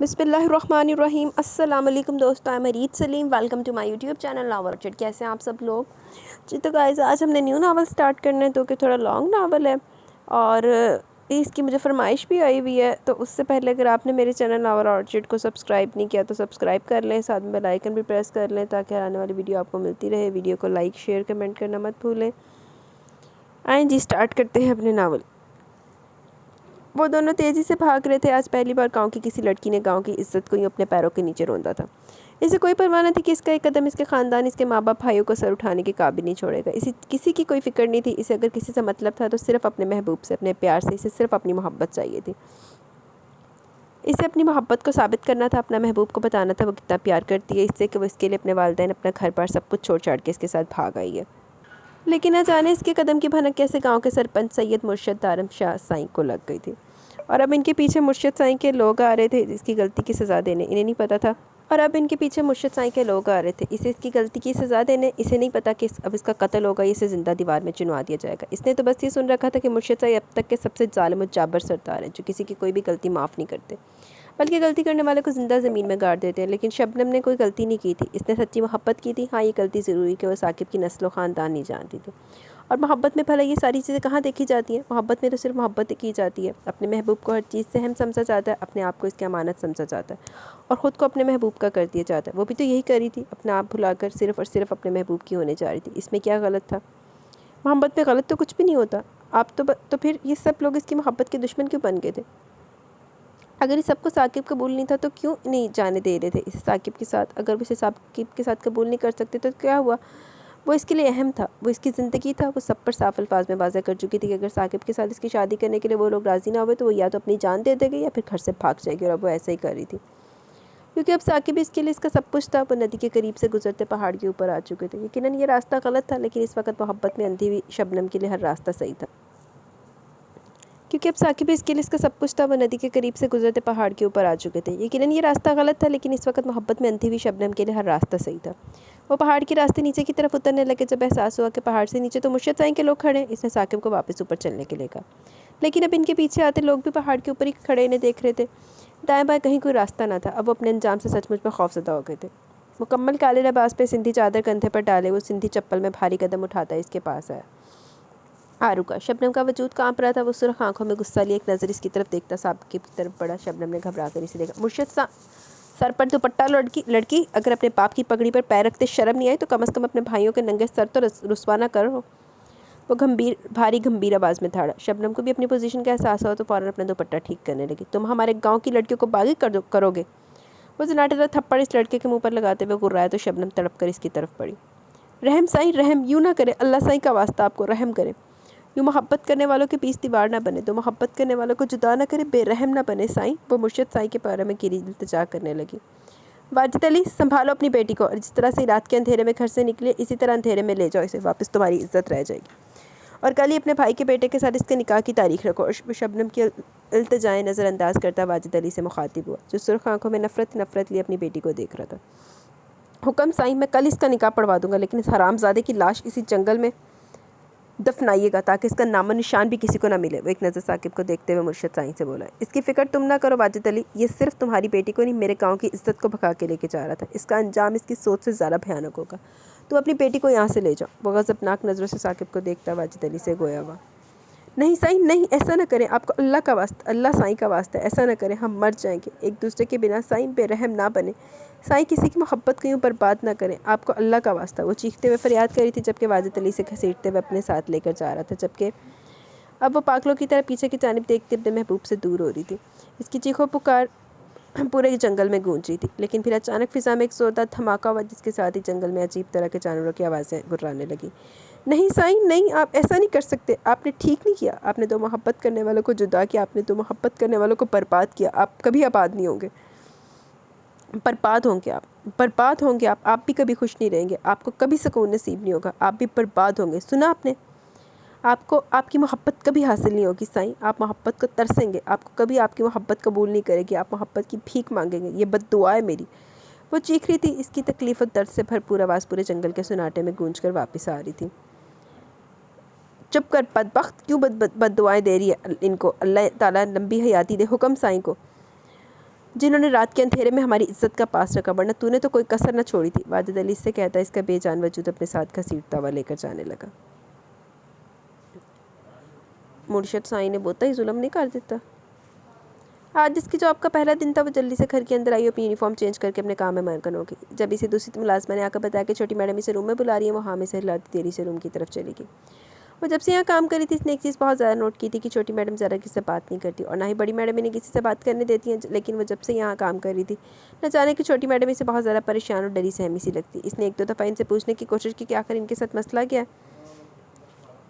बिस्मिल्लाहिर्रहमानिर्रहीम। अस्सलाम वालेकुम दोस्तों, मैं Reet Saleem. Welcome to my YouTube channel Naval Orchid. कैसे हैं आप सब लोग जी। तो गाइस, आज हमने न्यू नावल स्टार्ट करना है, तो कि थोड़ा लॉन्ग नावल है और इसकी मुझे फरमाइश भी आई हुई है। तो उससे पहले अगर आपने मेरे चैनल नावल ऑर्चिड को सब्सक्राइब नहीं किया तो सब्सक्राइब कर लें, साथ में बेल आइकन भी प्रेस कर लें ताकि आने वाली वीडियो आपको मिलती रहे। वीडियो को लाइक शेयर कमेंट करना मत भूलें। आए जी, स्टार्ट करते हैं अपने नावल। वो दोनों तेज़ी से भाग रहे थे। आज पहली बार गांव की किसी लड़की ने गांव की इज्जत को यूँ अपने पैरों के नीचे रौंदा था। इसे कोई परवाह न थी कि इसका एक कदम इसके ख़ानदान, इसके माँ बाप, भाइयों को सर उठाने के काबिल नहीं छोड़ेगा। इसे किसी की कोई फ़िक्र नहीं थी। इसे अगर किसी से मतलब था तो सिर्फ़ अपने महबूब से, अपने प्यार से। इसे सिर्फ़ अपनी मोहब्बत चाहिए थी। इसे अपनी मोहब्बत को साबित करना था, अपना महबूब को बताना था वो कितना प्यार करती है इससे, कि वो इसके लिए अपने वालिदैन, अपना घर बार सब कुछ छोड़ छाड़ के इसके साथ भाग आई है। लेकिन न जाने इसके कदम की भनक कैसे गांव के सरपंच सैयद मुर्शद दारम शाह साईं को लग गई थी। और अब इनके पीछे मुर्शद साईं के लोग आ रहे थे इसकी गलती की सज़ा देने। इन्हें नहीं पता था। और अब इनके पीछे मुर्शद साईं के लोग आ रहे थे इसे इसकी गलती की सज़ा देने। इसे नहीं पता कि अब इसका कत्ल होगा, इसे ज़िंदा दीवार में चुनवा दिया जाएगा। इसने तो बस ये सुन रखा था कि मुर्शद साईं अब तक के सबसे जालिम और जाबर सरदार हैं, जो किसी की कोई भी गलती माफ़ नहीं करते, बल्कि गलती करने वाले को ज़िंदा ज़मीन में गाड़ देते हैं। लेकिन शबनम ने कोई गलती नहीं की थी। इसने सच्ची मोहब्बत की थी। हाँ, ये गलती ज़रूरी कि वो साकिब की नस्ल ख़ानदान नहीं जानती थी। और मोहब्बत में भला ये सारी चीज़ें कहाँ देखी जाती हैं। मोहब्बत में तो सिर्फ मोहब्बत की जाती है। अपने महबूब को हर चीज़ से अहम समझा जाता है, अपने आप को इसकी अमानत समझा जाता है और ख़ुद को अपने महबूब का कर दिया जाता है। वो भी तो यही करी थी, अपने आप भुलाकर सिर्फ़ और सिर्फ अपने महबूब की होने जा रही थी। इसमें क्या गलत था? मोहब्बत में गलत तो कुछ भी नहीं होता। आप तो फिर ये सब लोग इसकी मोहब्बत के दुश्मन क्यों बन गए थे? अगर इस सबको साकिब कबूल नहीं था तो क्यों नहीं जाने दे रहे थे इसे साकिब के साथ? अगर वो इसे साकिब के साथ कबूल नहीं कर सकते तो क्या हुआ? वो इसके लिए अहम था, वो इसकी ज़िंदगी था। वो सब पर साफ अल्फाज में वाज़ह कर चुकी थी कि अगर साकिब के साथ इसकी शादी करने के लिए वो लोग राज़ी ना हुए तो वो या तो अपनी जान दे देगी या फिर घर से भाग जाएगी। और अब वो ऐसा ही कर रही थी, क्योंकि अब साकिब इसके लिए इसका सब कुछ था। वो नदी के करीब से गुजरते पहाड़ के ऊपर आ चुके थे। यकीनन ये रास्ता गलत था, लेकिन इस वक्त मोहब्बत में अंधी हुई शबनम के लिए हर रास्ता सही था, क्योंकि अब साकिब इसके लिए इसका सब कुछ था। वो नदी के करीब से गुजरते पहाड़ के ऊपर आ चुके थे। यकीनन ये रास्ता गलत था, लेकिन इस वक्त मोहब्बत में अंधी हुई शबनम के लिए हर रास्ता सही था। वो पहाड़ के रास्ते नीचे की तरफ उतरने लगे। जब एहसास हुआ कि पहाड़ से नीचे तो मुर्शद साईं के लोग खड़े हैं, इसने साकिब को वापस ऊपर चलने के लिए कहा। लेकिन अब इनके पीछे आते लोग भी पहाड़ के ऊपर ही खड़े इन्हें देख रहे थे। दाएं बाएं कहीं कोई रास्ता ना था। अब वो अपने अंजाम से सचमुच में खौफजदा हो गए थे। मुकम्मल काले लिबास पे सिंधी चादर कंधे पर डाले वो सिंधी चप्पल में भारी कदम उठाता है इसके पास आया। रुका। शबनम का वजूद कांप रहा था। वो सुर्ख आंखों में गुस्सा लिए एक नज़र इसकी तरफ देखता साकिब की तरफ बढ़ा। शबनम ने घबरा कर इसे देखा। मुर्शद सा सर पर दुपट्टा। लड़की अगर अपने बाप की पगड़ी पर पैर रखते शर्म नहीं आई तो कम से कम अपने भाइयों के नंगे सर तो रुस्वा ना करो। वो भारी गंभीर आवाज़ में था। शबनम को भी अपनी पोजीशन का एहसास हुआ तो फ़ौरन अपना दुपट्टा ठीक करने लगी। तुम हमारे गांव की लड़कियों को बागी करोगे? वो जनाटेदार थप्पड़ इस लड़के के मुंह पर लगाते हुए गुर्राया तो शबनम तड़प कर इसकी तरफ पड़ी। रहम साईं, रहम, यूँ ना करे। अल्लाह साईं का वास्ता आपको रहम करे। यूँ मोहब्बत करने वालों के बीच दीवार ना बने, तो मोहब्बत करने वालों को जुदा ना करे, बेरहम ना बने साईं। वो मुर्शद साईं के पैरों में गिरी इल्तिजा करने लगी। वाजिद अली, संभालो अपनी बेटी को, और जिस तरह से रात के अंधेरे में घर से निकले इसी तरह अंधेरे में ले जाओ इसे वापस, तुम्हारी इज्जत रह जाएगी। और कल ही अपने भाई के बेटे के साथ इसके निकाह की तारीख रखो। और शबनम की इल्तिजाएं नज़रअंदाज करता वाजिद अली से मुखातिब हुआ, जो सुर्ख आंखों में नफरत लिए अपनी बेटी को देख रहा था। हुक्म साईं, मैं कल इसका निकाह पढ़वा दूंगा, लेकिन इस हरामजादे की लाश इसी जंगल में दफनाइएगा ताकि इसका नामो निशान भी किसी को ना मिले। वो एक नज़र साकिब को देखते हुए मुर्शद साईं से बोला, इसकी फ़िक्र तुम ना करो वाजिद अली, ये सिर्फ तुम्हारी बेटी को नहीं मेरे गांव की इज्जत को भगा के लेके जा रहा था। इसका अंजाम इसकी सोच से ज़्यादा भयानक होगा। तुम अपनी बेटी को यहाँ से ले जाओ। वो गज़बनाक नज़रों से साकिब को देखता वाजिद अली से गोया हुआ, नहीं साईं, नहीं, ऐसा ना करें। आपको अल्लाह का वास्ता, अल्लाह साईं का वास्ता, ऐसा ना करें, हम मर जाएंगे एक दूसरे के बिना। साईं, बेरहम ना बने साईं, किसी की मोहब्बत को यूँ बर्बाद ना करें, आपको अल्लाह का वास्ता। वो चीखते हुए फरियाद करी थी, जबकि वाजिद अली से घसीटते हुए अपने साथ लेकर जा रहा था। जबकि अब वो पागलों की तरह पीछे की जानिब देखते अपने महबूब से दूर हो रही थी। इसकी चीखों पुकार पूरे जंगल में गूंज रही थी। लेकिन फिर अचानक फिजा में एक जोरदार धमाका हुआ, जिसके साथ ही जंगल में अजीब तरह के जानवरों की आवाज़ें गुर्राने लगी। नहीं साईं, नहीं, आप ऐसा नहीं कर सकते। आपने ठीक नहीं किया। आपने दो मोहब्बत करने वालों को जुदा किया, आपने दो मोहब्बत करने वालों को बर्बाद किया। आप कभी आबाद नहीं होंगे, बर्बाद होंगे आप, बर्बाद होंगे आप भी कभी खुश नहीं रहेंगे। आपको कभी सुकून नसीब नहीं होगा, आप भी बर्बाद होंगे। सुना आपने? आपको आपकी मोहब्बत कभी हासिल नहीं होगी साईं। आप मोहब्बत को तरसेंगे, आपको कभी आपकी मोहब्बत कबूल नहीं करेगी, आप मोहब्बत की भीख मांगेंगे। ये बद्दुआ है मेरी। वो चीख रही थी। इसकी तकलीफ़ और दर्द से भरपूर आवाज़ पूरे जंगल के सुनाटे में गूंज कर वापस आ रही थी। चुप कर बदबख्त, क्यों बद्दुआएँ दे रही है इनको? अल्लाह ताला लंबी हयाती दे। हुक्म साईं को। जिन्होंने रात के अंधेरे में हमारी इज्जत का पास रखा, वरना तूने तो कोई कसर न छोड़ी थी। वाजिद अली से कहता इसका बेजान वजूद अपने साथ घसीटता हुआ लेकर जाने लगा। मुर्शद साईं ने बोता ही जुल्म नहीं कर देता। आज जिसकी जॉब का पहला दिन था वो जल्दी से घर के अंदर आई, अपनी यूनिफॉर्म चेंज करके अपने काम में मगन हो गई। जब इसे दूसरी मुलाजमा ने आकर बताया कि छोटी मैडम इसे रूम में बुला रही है, वो हाँ में से हिलाती देरी से रूम की तरफ चली गई। वो जब से यहाँ काम करी थी इसने एक चीज़ बहुत ज़्यादा नोट की थी कि छोटी मैडम ज़रा किसी से बात नहीं करती और ना ही बड़ी मैडम इन्हें किसी से बात करने देती हैं। लेकिन वो जब से यहाँ काम कर रही थी न जाने कि छोटी मैडम इसे बहुत ज़्यादा परेशान और डरी सहमी सी लगती। इसने एक दो दफ़ा इनसे पूछने की कोशिश की कि आखिर इनके साथ मसला क्या है,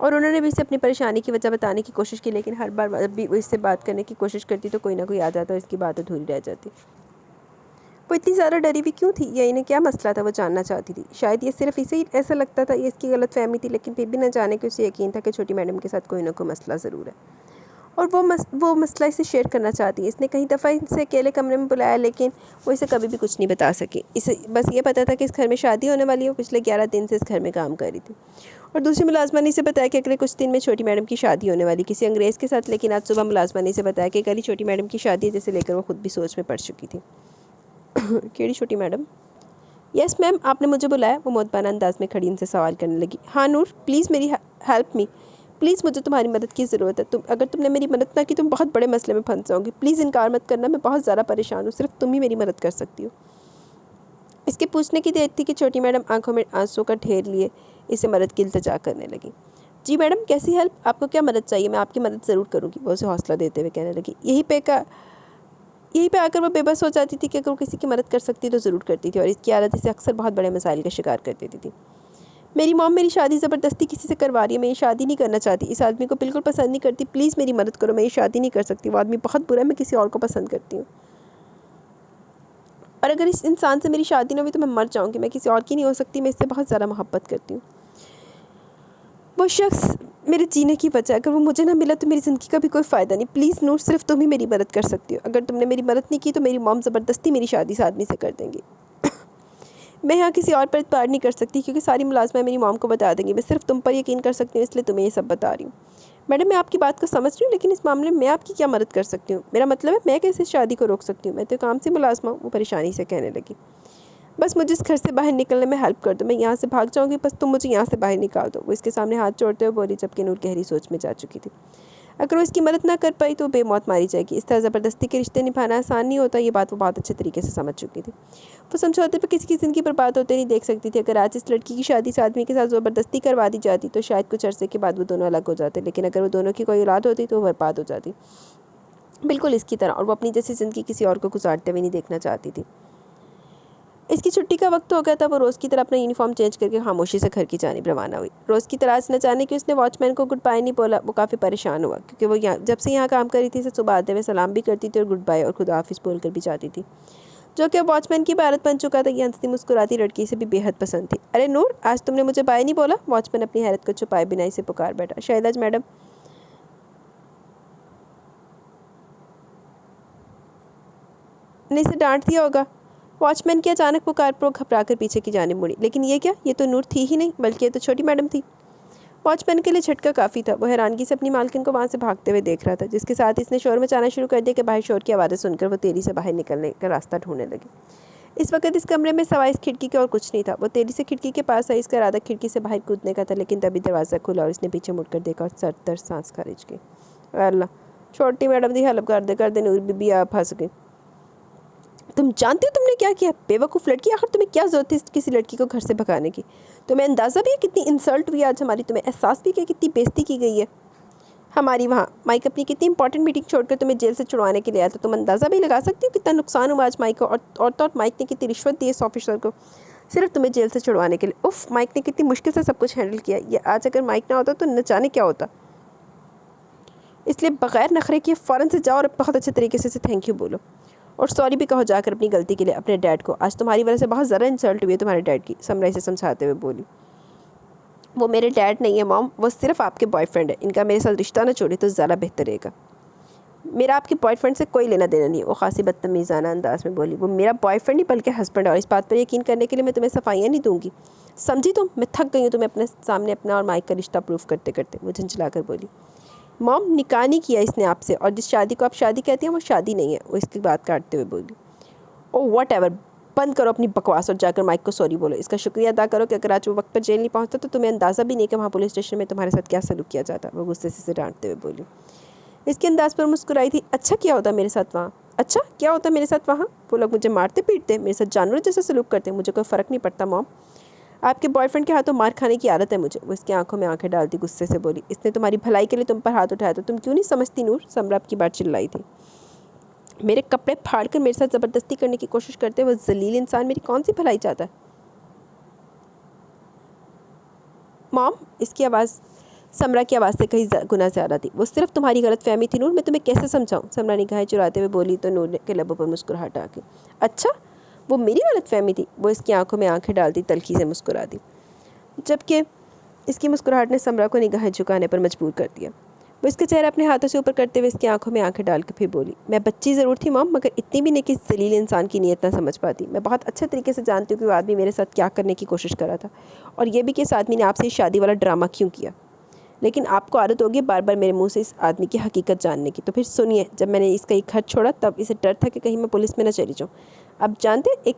और उन्होंने भी इसे अपनी परेशानी की वजह बताने की कोशिश की, लेकिन हर बार जब भी वो इससे बात करने की कोशिश करती तो कोई ना कोई आ जाता और इसकी बात अधूरी रह जाती। वो इतनी ज़्यादा डरी हुई क्यों थी या इन्हें क्या मसला था, वो जानना चाहती थी। शायद ये सिर्फ इसे ही ऐसा लगता था, ये इसकी गलतफहमी थी, लेकिन फिर भी न जाने कि उसे यकीन था कि छोटी मैडम के साथ कोई ना कोई मसला ज़रूर है और वो मसला इसे शेयर करना चाहती है। इसने कई दफ़ा इसे अकेले कमरे में बुलाया, लेकिन वो इसे कभी भी कुछ नहीं बता सकी। इसे बस ये पता था कि इस घर में शादी होने वाली है। वो पिछले 11 दिन से इस घर में काम कर रही थी और दूसरी मुलाजमा ने इसे बताया कि अगले कुछ दिन में छोटी मैडम की शादी होने वाली किसी अंग्रेज़ के साथ। लेकिन आज सुबह मुलाजमा ने इसे बताया कि कल ही छोटी मैडम की शादी है, जिसे लेकर वो खुद भी सोच में पड़ चुकी थी। केड़ी छोटी मैडम? यस मैम, आपने मुझे बुलाया। वो मोतबाना अंदाज में खड़ी इनसे सवाल करने लगी। हाँ नूर, प्लीज़ मेरी हेल्प मी, प्लीज़ मुझे तुम्हारी मदद की ज़रूरत है। अगर तुमने मेरी मदद ना की तुम बहुत बड़े मसले में फंस जाओगी। प्लीज़ इनकार मत करना, मैं बहुत ज़्यादा परेशान हूँ, सिर्फ तुम ही मेरी मदद कर सकती हो। इसके पूछने की देर थी कि छोटी मैडम आंखों में आंसू का ढेर लिए इसे मदद की इल्तिजा करने लगी। जी मैडम, कैसी हेल्प? आपको क्या मदद चाहिए? मैं आपकी मदद ज़रूर करूँगी, वो उसे हौसला देते हुए कहने लगी। यहीं पे आकर वो बेबस हो जाती थी कि अगर वो किसी की मदद कर सकती तो ज़रूर करती थी, और इसकी आदत इसे अक्सर बहुत बड़े मसाइल का शिकार कर देती थी। मेरी मॉम मेरी शादी ज़बरदस्ती किसी से करवा रही है, मैं ये शादी नहीं करना चाहती, इस आदमी को बिल्कुल पसंद नहीं करती, प्लीज़ मेरी मदद करो, मैं ये शादी नहीं कर सकती, वो आदमी बहुत बुरा है, मैं किसी और को पसंद करती हूँ और अगर इस इंसान से मेरी शादी ना हुई तो मैं मर जाऊँगी, मैं किसी और की नहीं हो सकती, मैं इससे बहुत ज़्यादा मोहब्बत करती हूँ। वो शख्स मेरे जीने की वजह, अगर वो मुझे ना मिला तो मेरी ज़िंदगी का भी कोई फ़ायदा नहीं। प्लीज़ नूर, सिर्फ तुम ही मेरी मदद कर सकती हो। अगर तुमने मेरी मदद नहीं की तो मेरी मॉम ज़बरदस्ती मेरी शादी इस आदमी से कर देंगी। मैं यहाँ किसी और पर इत्बार नहीं कर सकती क्योंकि सारी मुलाजमा मेरी मॉम को बता देंगी। मैं सिर्फ तुम पर यकीन कर सकती हूँ, इसलिए तुम्हें ये सब बता रही हूँ। मैडम, मैं आपकी बात को समझ रही हूँ, लेकिन इस मामले में मैं आपकी क्या मदद कर सकती हूँ? मेरा मतलब है मैं कैसे शादी को रोक सकती हूँ? मैं तो काम से मुलाजमा हूँ। वो परेशानी से कहने लगी। बस मुझे इस घर से बाहर निकलने में हेल्प कर दो, मैं यहाँ से भाग जाऊँगी, बस तुम मुझे यहाँ से बाहर निकाल दो। वो इसके सामने हाथ जोड़ते हुए बोली, जबकि नूर गहरी सोच में जा चुकी थी। अगर वो इसकी मदद ना कर पाई तो बेमौत मारी जाएगी। इस तरह ज़बरदस्ती के रिश्ते निभाना आसान नहीं होता, ये बात वो बहुत अच्छे तरीके से समझ चुकी थी। वो समझौते पर किसी की ज़िंदगी बर्बाद होते नहीं देख सकती थी। अगर आज इस लड़की की शादी इस आदमी के साथ ज़बरदस्ती करवा दी जाती तो शायद कुछ अरसे के बाद वो दोनों अलग हो जाते, लेकिन अगर वो दोनों की कोई औलाद होती तो वो बर्बाद हो जाती, बिल्कुल इसकी तरह, और वो अपनी जैसी ज़िंदगी किसी और को गुजारते हुए नहीं देखना चाहती थी। इसकी छुट्टी का वक्त हो गया था। वो रोज़ की तरह अपना यूनिफॉर्म चेंज करके खामोशी से घर की जानिब रवाना हुई। रोज़ की तरह न जाने कि उसने वॉचमैन को गुड बाय नहीं बोला। वो काफ़ी परेशान हुआ क्योंकि वो जब से यहाँ काम कर रही थी सुबह आते हुए सलाम भी करती थी और गुड बाय और खुदा हाफिज़ बोल कर भी जाती थी, जो कि अब वॉचमैन की भारत बन चुका था। ये हंसती मुस्कुराती लड़की से भी बेहद पसंद थी। अरे नूर, आज तुमने मुझे बाय नहीं बोला? वॉचमैन अपनी हैरत को छुपाए बिना इसे पुकार बैठा। शायद आज मैडम ने इसे डांट दिया होगा। वॉचमैन की अचानक पुकार पर घबरा कर पीछे की जानिब मुड़ी। लेकिन ये क्या? ये तो नूर थी ही नहीं, बल्कि ये तो छोटी मैडम थी। वॉचमैन के लिए झटका काफ़ी था। वो हैरानगी से अपनी मालकिन को वहाँ से भागते हुए देख रहा था, जिसके साथ इसने शोर मचाना शुरू कर दिया कि बाहर शोर की आवाज़ें सुनकर वो तेज़ी से बाहर निकलने का रास्ता ढूंढने लगी। इस वक्त इस कमरे में सवाई इस खिड़की के और कुछ नहीं था। वो तेज़ी से खिड़की के पास आई। इसका इरादा खिड़की से बाहर कूदने का था, लेकिन तभी दरवाज़ा खुला और इसने पीछे मुड़कर देखा और सर तर सांस खारिज की। अल्लाह, छोटी मैडम की हेल्प कर दे नूर बीबी, आप फंस गई। तुम जानते हो तुमने क्या किया? बेवकूफ़ लड़की, आखिर तुम्हें क्या ज़रूरत थी किसी लड़की को घर से भगाने की? तुम्हें अंदाज़ा भी है कितनी इंसल्ट हुई आज हमारी? तुम्हें एहसास भी कि कितनी बेइज्जती की गई है हमारी? वहाँ माइक अपनी कितनी इंपॉर्टेंट मीटिंग छोड़कर तुम्हें जेल से छुड़वाने के लिए आया, तो तुम अंदाज़ा भी लगा सकती हो कितना नुकसान हुआ आज माइक को। और माइक ने कितनी रिश्वत दी इस ऑफिसर को सिर्फ तुम्हें जेल से छुड़वाने के लिए। उफ़, माइक ने कितनी मुश्किल से सब कुछ हैंडल किया। ये आज अगर माइक ना होता तो न जाने क्या होता। इसलिए बग़ैर नखरे किए फ़ौरन से जाओ और बहुत अच्छे तरीके से थैंक यू बोलो और सॉरी भी कहो जाकर अपनी गलती के लिए अपने डैड को। आज तुम्हारी वजह से बहुत ज़्यादा इंसल्ट हुई है तुम्हारे डैड की, समरा से समझाते हुए बोली। वो मेरे डैड नहीं है मॉम, वो सिर्फ आपके बॉयफ्रेंड है। इनका मेरे साथ रिश्ता ना छोड़े तो ज़्यादा बेहतर रहेगा। मेरा आपके बॉयफ्रेंड से कोई लेना देना नहीं है, वो खासी बदतमीज़ाना अंदाज में बोली। वो मेरा बॉयफ्रेंड नहीं बल्कि हस्बैंड है, और इस बात पर यकीन करने के लिए मैं तुम्हें सफाइयाँ नहीं दूँगी, समझी तुम? मैं थक गई हूँ तुम्हें अपने सामने अपना और माइक का रिश्ता प्रूफ करते करते, वो झंझला कर बोली। मॉम निकाह नहीं किया इसने आपसे, और जिस शादी को आप शादी कहती हैं वो शादी नहीं है। वो इसकी बात काटते हुए बोली, ओ वट एवर, बंद करो अपनी बकवास और जाकर माइक को सॉरी बोलो। इसका शुक्रिया अदा करो कि अगर आज वो वक्त पर जेल नहीं पहुंचता तो तुम्हें अंदाज़ा भी नहीं कि वहाँ पुलिस स्टेशन में तुम्हारे साथ क्या सलूक किया जाता। वो गुस्से से डांटते हुए बोली। इसके अंदाज पर मुस्कुराई थी। अच्छा क्या होता मेरे साथ वहाँ, अच्छा क्या होता मेरे साथ वहाँ? वो लोग मुझे मारते पीटते, मेरे साथ जानवरों जैसा सलूक करते, मुझे कोई फ़र्क नहीं पड़ता मॉम। आपके बॉयफ्रेंड के हाथों मार खाने की आदत है मुझे। वो इसकी आंखों में आंखें डालती गुस्से से बोली, इसने तुम्हारी भलाई के लिए तुम पर हाथ उठाया, तो तुम क्यों नहीं समझती नूर? समरा की बात चिल्लाई थी। मेरे कपड़े फाड़ कर मेरे साथ ज़बरदस्ती करने की कोशिश करते वो जलील इंसान मेरी कौन सी भलाई चाहता है? मॉम, इसकी आवाज़ समरा की आवाज़ से कहीं गुना ज़्यादा थी। वो सिर्फ तुम्हारी गलत फहमी थी नूर, मैं तुम्हें कैसे समझाऊँ? समरा निगाहें चुराते हुए बोली तो नूर के लबों पर मुस्कुराहट आ गई। अच्छा, वो मेरी गलत फहमी थी? वो इसकी आंखों में आंखें डालती तल्खी से मुस्कुरा दी, जबकि इसकी मुस्कुराहट ने समरा को निगाहें झुकाने पर मजबूर कर दिया। वो इसका चेहरा अपने हाथों से ऊपर करते हुए इसकी आंखों में आंखें डालकर फिर बोली, मैं बच्ची ज़रूर थी मॉम, मगर इतनी भी नहीं कि जलील इंसान की नीयत ना समझ पाती। मैं बहुत अच्छे तरीके से जानती हूँ कि वो आदमी मेरे साथ क्या करने की कोशिश कर रहा था, और ये भी कि इस आदमी ने आपसे शादी वाला ड्रामा क्यों किया। लेकिन आपको आदत होगी बार बार मेरे मुंह से इस आदमी की हकीकत जानने की। तो फिर सुनिए, जब मैंने इसका एक घर छोड़ा तब इसे डर था कि कहीं मैं पुलिस में न चली जाऊँ। अब जानते एक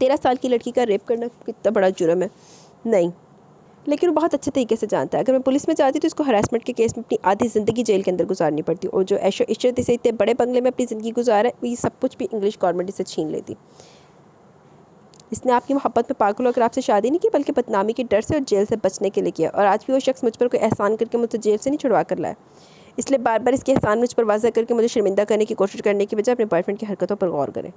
13 साल की लड़की का रेप करना कितना बड़ा जुर्म है? नहीं, लेकिन वो बहुत अच्छे तरीके से जानता है। अगर मैं पुलिस में जाती तो इसको हरासमेंट के केस में अपनी आधी ज़िंदगी जेल के अंदर गुजारनी पड़ती, और जो ऐशो इशरत इसे इतने बड़े बंगले में अपनी ज़िंदगी गुजारा है, ये सब कुछ भी इंग्लिश गवर्नमेंट इसे छीन लेती। इसने आपकी मोहब्बत में पागल होकर आपसे शादी नहीं की, बल्कि बदनामी के डर से और जेल से बचने के लिए किया। और आज भी वो शख्स मुझ पर कोई एहसान करके मुझसे जेल से नहीं छुड़वा कर लाया, इसलिए बार बार इसके एहसान मुझ पर वाज़ह करके मुझे शर्मिंदा करने की कोशिश करने की बजाय अपने बॉयफ्रेंड की हरकतों पर गौर करें।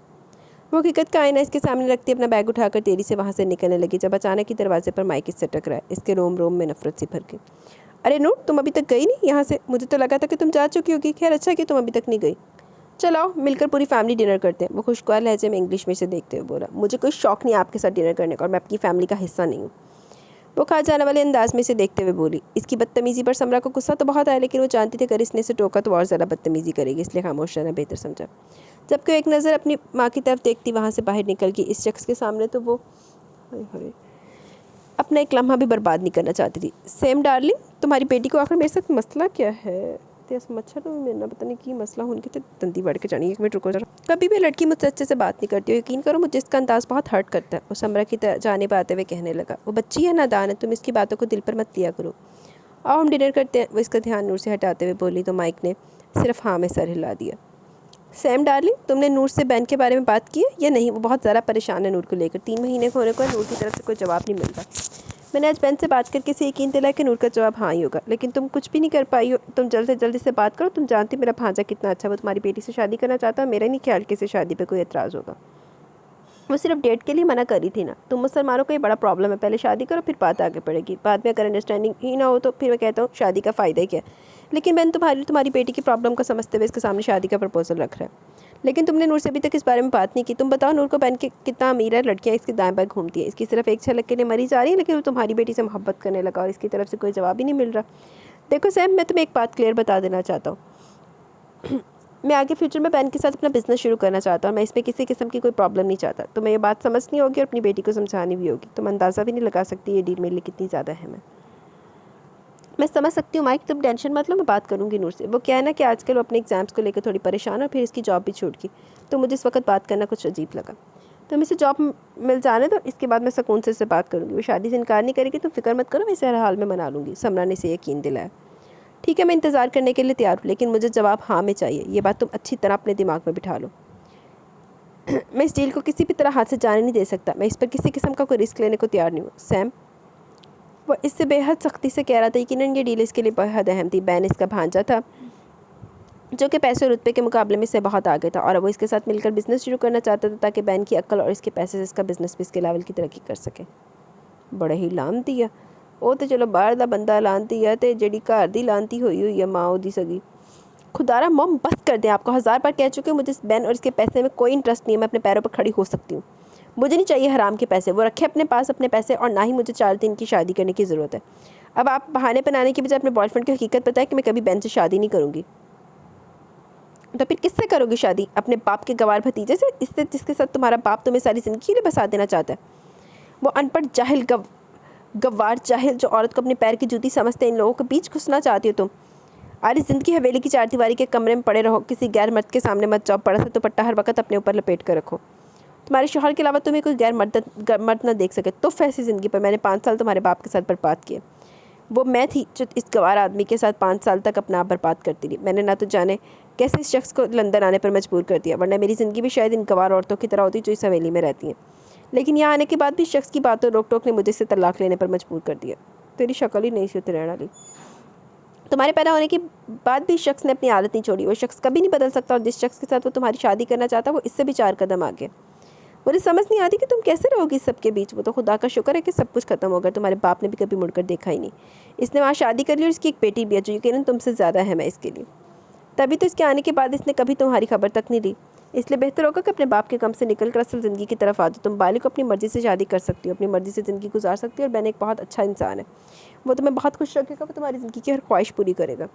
वो हकीकत का आईना इसके सामने रखती अपना बैग उठाकर तेजी से वहाँ से निकलने लगी, जब अचानक ही दरवाजे पर माइक इससे टकराया। इसके रोम रोम में नफरत सी भर गई। अरे नूर, तुम अभी तक गई नहीं यहाँ से? मुझे तो लगा था कि तुम जा चुकी होगी। खैर अच्छा कि तुम अभी तक नहीं गई। चलाओ मिलकर पूरी फैमिली डिनर करते हैं। वो खुशगवार लहजे में इंग्लिश में से देखते हुए बोला, मुझे कोई शौक नहीं आपके साथ डिनर करने का, और मैं आपकी फैमिली का हिस्सा नहीं हूँ। वो खा जाने वाले अंदाज में से देखते हुए बोली। इसकी बदतमीज़ी पर समरा को गुस्सा तो बहुत आया, लेकिन वो जानती थी अगर इसने इसे टोका तो और ज़्यादा बदतमीज़ी करेगी, इसलिए खामोश रहना बेहतर समझा। जबकि एक नज़र अपनी माँ की तरफ देखती वहाँ से बाहर निकल गई इस शख्स के सामने, तो वो अपना एक लम्हा भी बर्बाद नहीं करना चाहती थी। सेम डार्लिंग, तुम्हारी बेटी को आखिर मेरे साथ मसला क्या है? मच्छर तो मेरा पता नहीं कि मसला उनके तो दंदी बढ़ के जानी। 1 मिनट रुको जरा। कभी भी लड़की मुझसे अच्छे से बात नहीं करती हो, यकीन करो मुझे इसका अंदाज़ बहुत हर्ट करता है। वो समरा की जानिब आते हुए कहने लगा, वो बच्ची है, नादान है, तुम इसकी बातों को दिल पर मत लिया करो। आओ हम डिनर करते हैं। वो इसका ध्यान नूर से हटाते हुए बोली तो माइक ने सिर्फ हाँ में सर हिला दिया। सैम डार्लिंग, तुमने नूर से बैन के बारे में बात की है या नहीं? वो बहुत ज़्यादा परेशान है नूर को लेकर। 3 महीने होने को नूर की तरफ से कोई जवाब नहीं मिलता। मैंने आज बैन से बात करके इसे यकीन दिलाया कि नूर का जवाब हाँ ही होगा, लेकिन तुम कुछ भी नहीं कर पाई हो। तुम जल्द से जल्द इससे बात करो। तुम जानती मेरा भांजा कितना अच्छा, वो तुम्हारी बेटी से शादी करना चाहता है। मेरा नहीं ख्याल कि इसे शादी पर कोई एतराज़ होगा। वो सिर्फ डेट के लिए मना करी थी ना। तुम मुसलमानों को ये बड़ा प्रॉब्लम है, पहले शादी करो फिर बात आगे बढ़ेगी। बाद में अगर अंडरस्टैंडिंग ही ना हो तो फिर मैं कहता हूँ शादी का फ़ायदा ही क्या है। लेकिन मैंने तुम्हारी बेटी की प्रॉब्लम को समझते हुए इसके सामने शादी का प्रपोजल रख रहा है। लेकिन तुमने नूर से अभी तक इस बारे में बात नहीं की। तुम बताओ नूर को बहन के कितना अमीर है, लड़कियाँ इसके दाएं बाएं घूमती है, इसकी सिर्फ एक झलक के लिए मरी जा रही है, लेकिन वो तुम्हारी बेटी से मोहब्बत करने लगा और इसकी तरफ से कोई जवाब ही नहीं मिल रहा। देखो सैम, मैं तुम्हें एक बात क्लियर बता देना चाहता हूँ। मैं आगे फ्यूचर में बहन के साथ अपना बिजनेस शुरू करना चाहता हूँ। मैं इसमें किसी किस्म की कोई प्रॉब्लम नहीं चाहता। तुम्हें ये बात समझनी होगी और अपनी बेटी को समझानी भी होगी। तुम अंदाज़ा भी नहीं लगा सकती ये डील मेरे लिए कितनी ज़्यादा अहम है। मैं समझ सकती हूँ माइक, तुम टेंशन मत लो, मैं बात करूँगी नूर से। वो क्या है ना कि आजकल वो अपने एग्जाम्स को लेकर थोड़ी परेशान है, फिर इसकी जॉब भी छूट गई, तो मुझे इस वक्त बात करना कुछ अजीब लगा। तुम इसे जॉब मिल जाने तो इसके बाद मैं सुकून से बात करूँगी। वो शादी से इनकार नहीं करेगी, तुम फिक्र मत करो, मैं इसे हर हाल में मना लूँगी। समरा ने इसे यकीन दिलाया। ठीक है, मैं इंतज़ार करने के लिए तैयार हूँ, लेकिन मुझे जवाब हाँ में चाहिए। ये बात तुम अच्छी तरह अपने दिमाग में बिठा लो। मैं इस डील को किसी भी तरह हाथ से जाने नहीं दे सकता। मैं इस पर किसी किस्म का कोई रिस्क लेने को तैयार नहीं हूँ। सैम, वो इससे बेहद सख्ती से कह रहा था, यकीनन ये डील इसके लिए बेहद अहम थी। बैन इसका भांजा था जो कि पैसे और रुतबे के मुकाबले में इससे बहुत आगे था, और वो इसके साथ मिलकर बिज़नेस शुरू करना चाहता था ताकि बैन की अक्ल और इसके पैसे से इसका बिज़नेस भी इसके लेवल की तरक्की कर सके। बड़े ही लानती है वो तो, चलो बाहर दा बंदा लानती है, तो जी घर दी लानती हुई है माँ ओदी सगी। खुदारा मम बस कर दें, आपको 1000 बार कह चुके हो मुझे इस बैन और इसके पैसे में कोई इंटरेस्ट नहीं है। मैं अपने पैरों पर खड़ी हो सकती हूँ। मुझे नहीं चाहिए हराम के पैसे। वो रखे अपने पास अपने पैसे, और ना ही मुझे 4 दिन की शादी करने की ज़रूरत है। अब आप बहाने बनाने की बजाय अपने बॉयफ्रेंड की हकीकत बताएं कि मैं कभी बैन से शादी नहीं करूँगी। तो फिर किससे करोगी शादी? अपने बाप के गवार भतीजे से, इससे जिसके साथ तुम्हारा बाप तुम्हें सारी ज़िंदगी के लिए बसा देना चाहता है। वो अनपढ़ जाहिल गवार जाहिल जो औरत को अपने पैर की जूती समझते हैं, इन लोगों के बीच घुसना चाहती हो तुम। आरी ज़िंदगी हवेली की चारदीवारी के कमरे में पड़े रहो, किसी गैर मर्द के सामने मत जाओ, बड़ा सा दुपट्टा हर वक्त अपने ऊपर लपेट कर रखो, तुम्हारे शौहर के अलावा तुम्हें कोई गैर मर्द न देख सके। तो ऐसी ज़िंदगी पर मैंने 5 साल तुम्हारे बाप के साथ बर्बाद किए। वो मैं थी जो इस गवार आदमी के साथ 5 साल तक अपना आप बर्बाद करती रही। मैंने ना तो जाने कैसे इस शख्स को लंदन आने पर मजबूर कर दिया, वरना मेरी ज़िंदगी भी शायद इन गवार औरतों की तरह होती जो इस हवेली में रहती हैं। लेकिन यहाँ आने के बाद भी शख्स की बातों रोक टोक ने मुझे से तलाक लेने पर मजबूर कर दिया। तेरी शक्ल ही नहीं सी उतरने वाली। तुम्हारे पैदा होने के बाद भी शख्स ने अपनी आदत नहीं छोड़ी। वो शख्स कभी नहीं बदल सकता, और जिस शख्स के साथ वो तुम्हारी शादी करना चाहता वो इससे भी 4 कदम आगे। मुझे समझ नहीं आती कि तुम कैसे रहोगी सबके बीच। वो तो खुदा का शुक्र है कि सब कुछ खत्म हो गया, तुम्हारे बाप ने भी कभी मुड़कर देखा ही नहीं। इसने वहाँ शादी कर ली और इसकी एक बेटी भी है जो यकीनन तुमसे ज़्यादा है मैं इसके लिए। तभी तो इसके आने के बाद इसने कभी तुम्हारी खबर तक नहीं ली। इसलिए बेहतर होगा कि अपने बाप के गम से निकल कर असल ज़िंदगी की तरफ आ जाओ। तुम बाली को अपनी मर्ज़ी से शादी कर सकती हो, अपनी मर्ज़ी से ज़िंदगी गुजार सकती हो, और मैंने एक बहुत अच्छा इंसान है, वो तुम्हें बहुत खुश रखेगा, वो तुम्हारी ज़िंदगी की हर ख्वाहिश पूरी करेगा।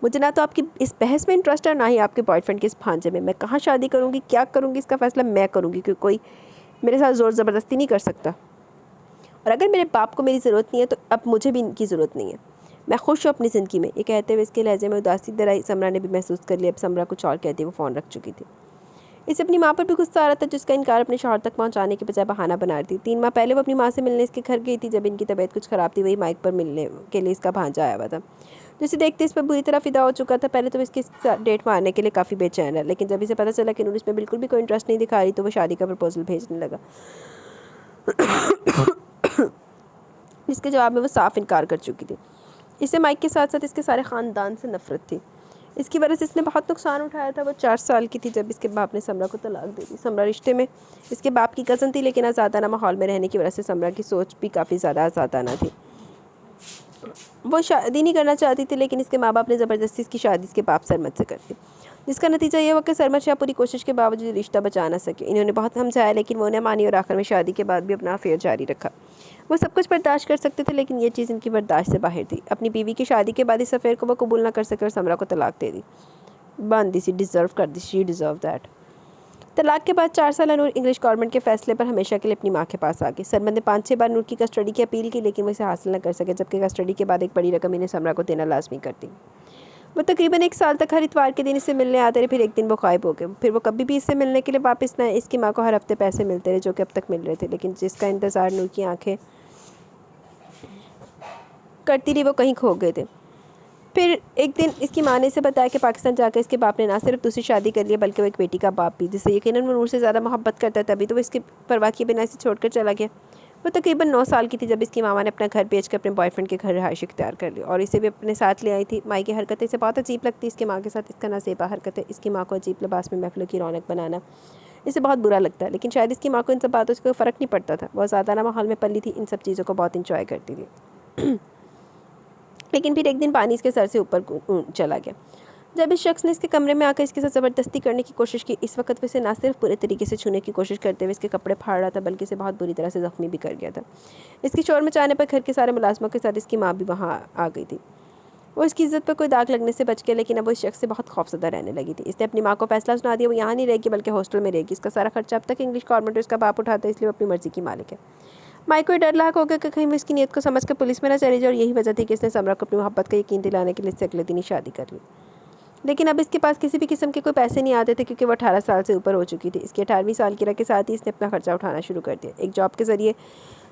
मुझे ना तो आपकी इस बहस में इंटरेस्ट है, ना ही आपके बॉयफ्रेंड के इस भांजे में। मैं कहाँ शादी करूँगी, क्या करूँगी, इसका फ़ैसला मैं करूँगी, क्योंकि कोई मेरे साथ ज़ोर ज़बरदस्ती नहीं कर सकता। और अगर मेरे बाप को मेरी ज़रूरत नहीं है तो अब मुझे भी इनकी ज़रूरत नहीं है। मैं खुश हूँ अपनी ज़िंदगी में। ये कहते हुए इसके लहजे में उदासी दराई समरा ने भी महसूस कर लिया। अब समरा कुछ और कहती वो फ़ोन रख चुकी थी। इसे अपनी माँ पर भी गुस्सा आ रहा था, जिसका इनकार अपने शौहर तक पहुँचाने के बजाय बहाना बना रही थी। 3 माह पहले वो अपनी माँ से मिलने इसके घर गई थी। जब इनकी तबीयत कुछ ख़राब थी, वही माइक पर मिलने के लिए इसका भांजा आया हुआ था, जिसे देखते इस पर बुरी तरह फिदा हो चुका था। पहले तो इसकी डेट मारने के लिए काफ़ी बेचैन है, लेकिन जब इसे पता चला कि नूर इसमें बिल्कुल भी कोई इंटरेस्ट नहीं दिखा रही, तो वो शादी का प्रपोजल भेजने लगा, जिसके जवाब में वो साफ इनकार कर चुकी थी। इसे माइक के साथ साथ इसके सारे ख़ानदान से नफरत थी। इसकी वजह से इसने बहुत नुकसान उठाया था। वो 4 साल की थी जब इसके बाप ने समरा को तलाक दे दी। समरा रिश्ते में इसके बाप की कज़न थी, लेकिन आज़ादाना माहौल में रहने की वजह से समरा की सोच भी काफ़ी ज़्यादा आज़ादाना थी। वो शादी नहीं करना चाहती थी, लेकिन इसके माँ बाप ने ज़बरदस्ती इसकी शादी इसके बाप सरमद से कर दी, जिसका नतीजा ये हुआ कि सरमद शाह पूरी कोशिश के बावजूद रिश्ता बचा ना सके। इन्होंने बहुत समझाया, लेकिन वो न मानी, और आखिर में शादी के बाद भी अपना अफेयर जारी रखा। वो सब कुछ बर्दाश्त कर सकते थे, लेकिन ये चीज़ इनकी बर्दाश्त से बाहर थी। अपनी बीवी की शादी के बाद इस अफेयर को वो कबूल ना कर सके और समरा को तलाक दे दी। बांदी सी डिज़र्व कर दी, शी डिज़र्व दैट। तलाक के बाद 4 साल नूर इंग्लिश गवर्नमेंट के फैसले पर हमेशा के लिए अपनी माँ के पास आ गई। सरमद ने 5-6 बार नूर की कस्टडी की अपील की, लेकिन वो इसे हासिल न कर सके, जबकि कस्टडी के बाद एक बड़ी रकम इन्हें समरा को देना लाजमी कर दी। वो तकरीबन 1 साल तक हर इतवार के दिन इससे मिलने आते रहे। फिर एक दिन वो गायब हो गए। फिर वो कभी भी इससे मिलने के लिए वापस न आए। इसकी माँ को हर हफ्ते पैसे मिलते रहे, जो कि अब तक मिल रहे थे, लेकिन जिसका इंतज़ार नूर की आँखें करती रही, वो कहीं खो गए थे। फिर एक दिन इसकी माँ ने इसे बताया कि पाकिस्तान जाकर इसके बाप ने ना सिर्फ दूसरी शादी कर ली, बल्कि वो एक बेटी का बाप भी, जिससे यकीनन वो नूर से ज़्यादा मोहब्बत करता है। तभी तो वो इसकी परवाह किए बिना इसे छोड़कर चला गया। वो तकरीबन 9 साल की थी जब इसकी मामा ने अपना घर बेचकर अपने बॉयफ्रेंड के घर रिहाइश इख्तियार कर ली, और इसे भी अपने साथ ले आई थी। माई की हरकतें इसे बहुत अजीब लगती। इसकी माँ के साथ इसका नासेबा हरकतें, इसकी माँ को अजीब लिबास में महफिलों की रौनक बनाना इसे बहुत बुरा लगता है, लेकिन शायद इसकी माँ को इन सब बातों से कोई फ़र्क नहीं पड़ता था। वो ज़्यादा माहौल में पली थी, इन सब चीज़ों को बहुत इंजॉय करती थी। लेकिन फिर एक दिन पानी इसके सर से ऊपर चला गया। जब इस शख्स ने इसके कमरे में आकर इसके साथ ज़बरदस्ती करने की कोशिश की, इस वक्त वैसे ना सिर्फ पूरे तरीके से छूने की कोशिश करते हुए इसके कपड़े फाड़ रहा था, बल्कि इसे बहुत बुरी तरह से ज़ख्मी भी कर गया था। इसकी शोर मचाने पर घर के सारे मुलाजमों के साथ इसकी माँ भी वहाँ आ गई थी। वो इसकी इज्जत पर कोई दाग लगने से बच गया, लेकिन अब वो इस शख्स से बहुत खौफजदा रहने लगी थी। इसने अपनी माँ को फैसला सुना दिया, वो यहाँ नहीं रहेगी बल्कि हॉस्टल में रहेगी। इसका सारा खर्चा अब तक इंग्लिश गवर्नमेंट इसका बाप उठाता है, इसलिए वो अपनी मर्जी की मालिक है। माई को डर लाक हो गया कि कहीं वो इसकी नीयत को समझ कर पुलिस में ना चली जाए, और यही वजह थी कि इसने समरा को अपनी मोहब्बत का यकीन दिलाने के लिए इससे अगले दिन ही शादी कर ली। लेकिन अब इसके पास किसी भी किस्म के कोई पैसे नहीं आते थे, क्योंकि वो 18 साल से ऊपर हो चुकी थी। इसकी 18वीं सालगिरह के साथ ही इसने अपना खर्चा उठाना शुरू कर दिया, एक जॉब के ज़रिए,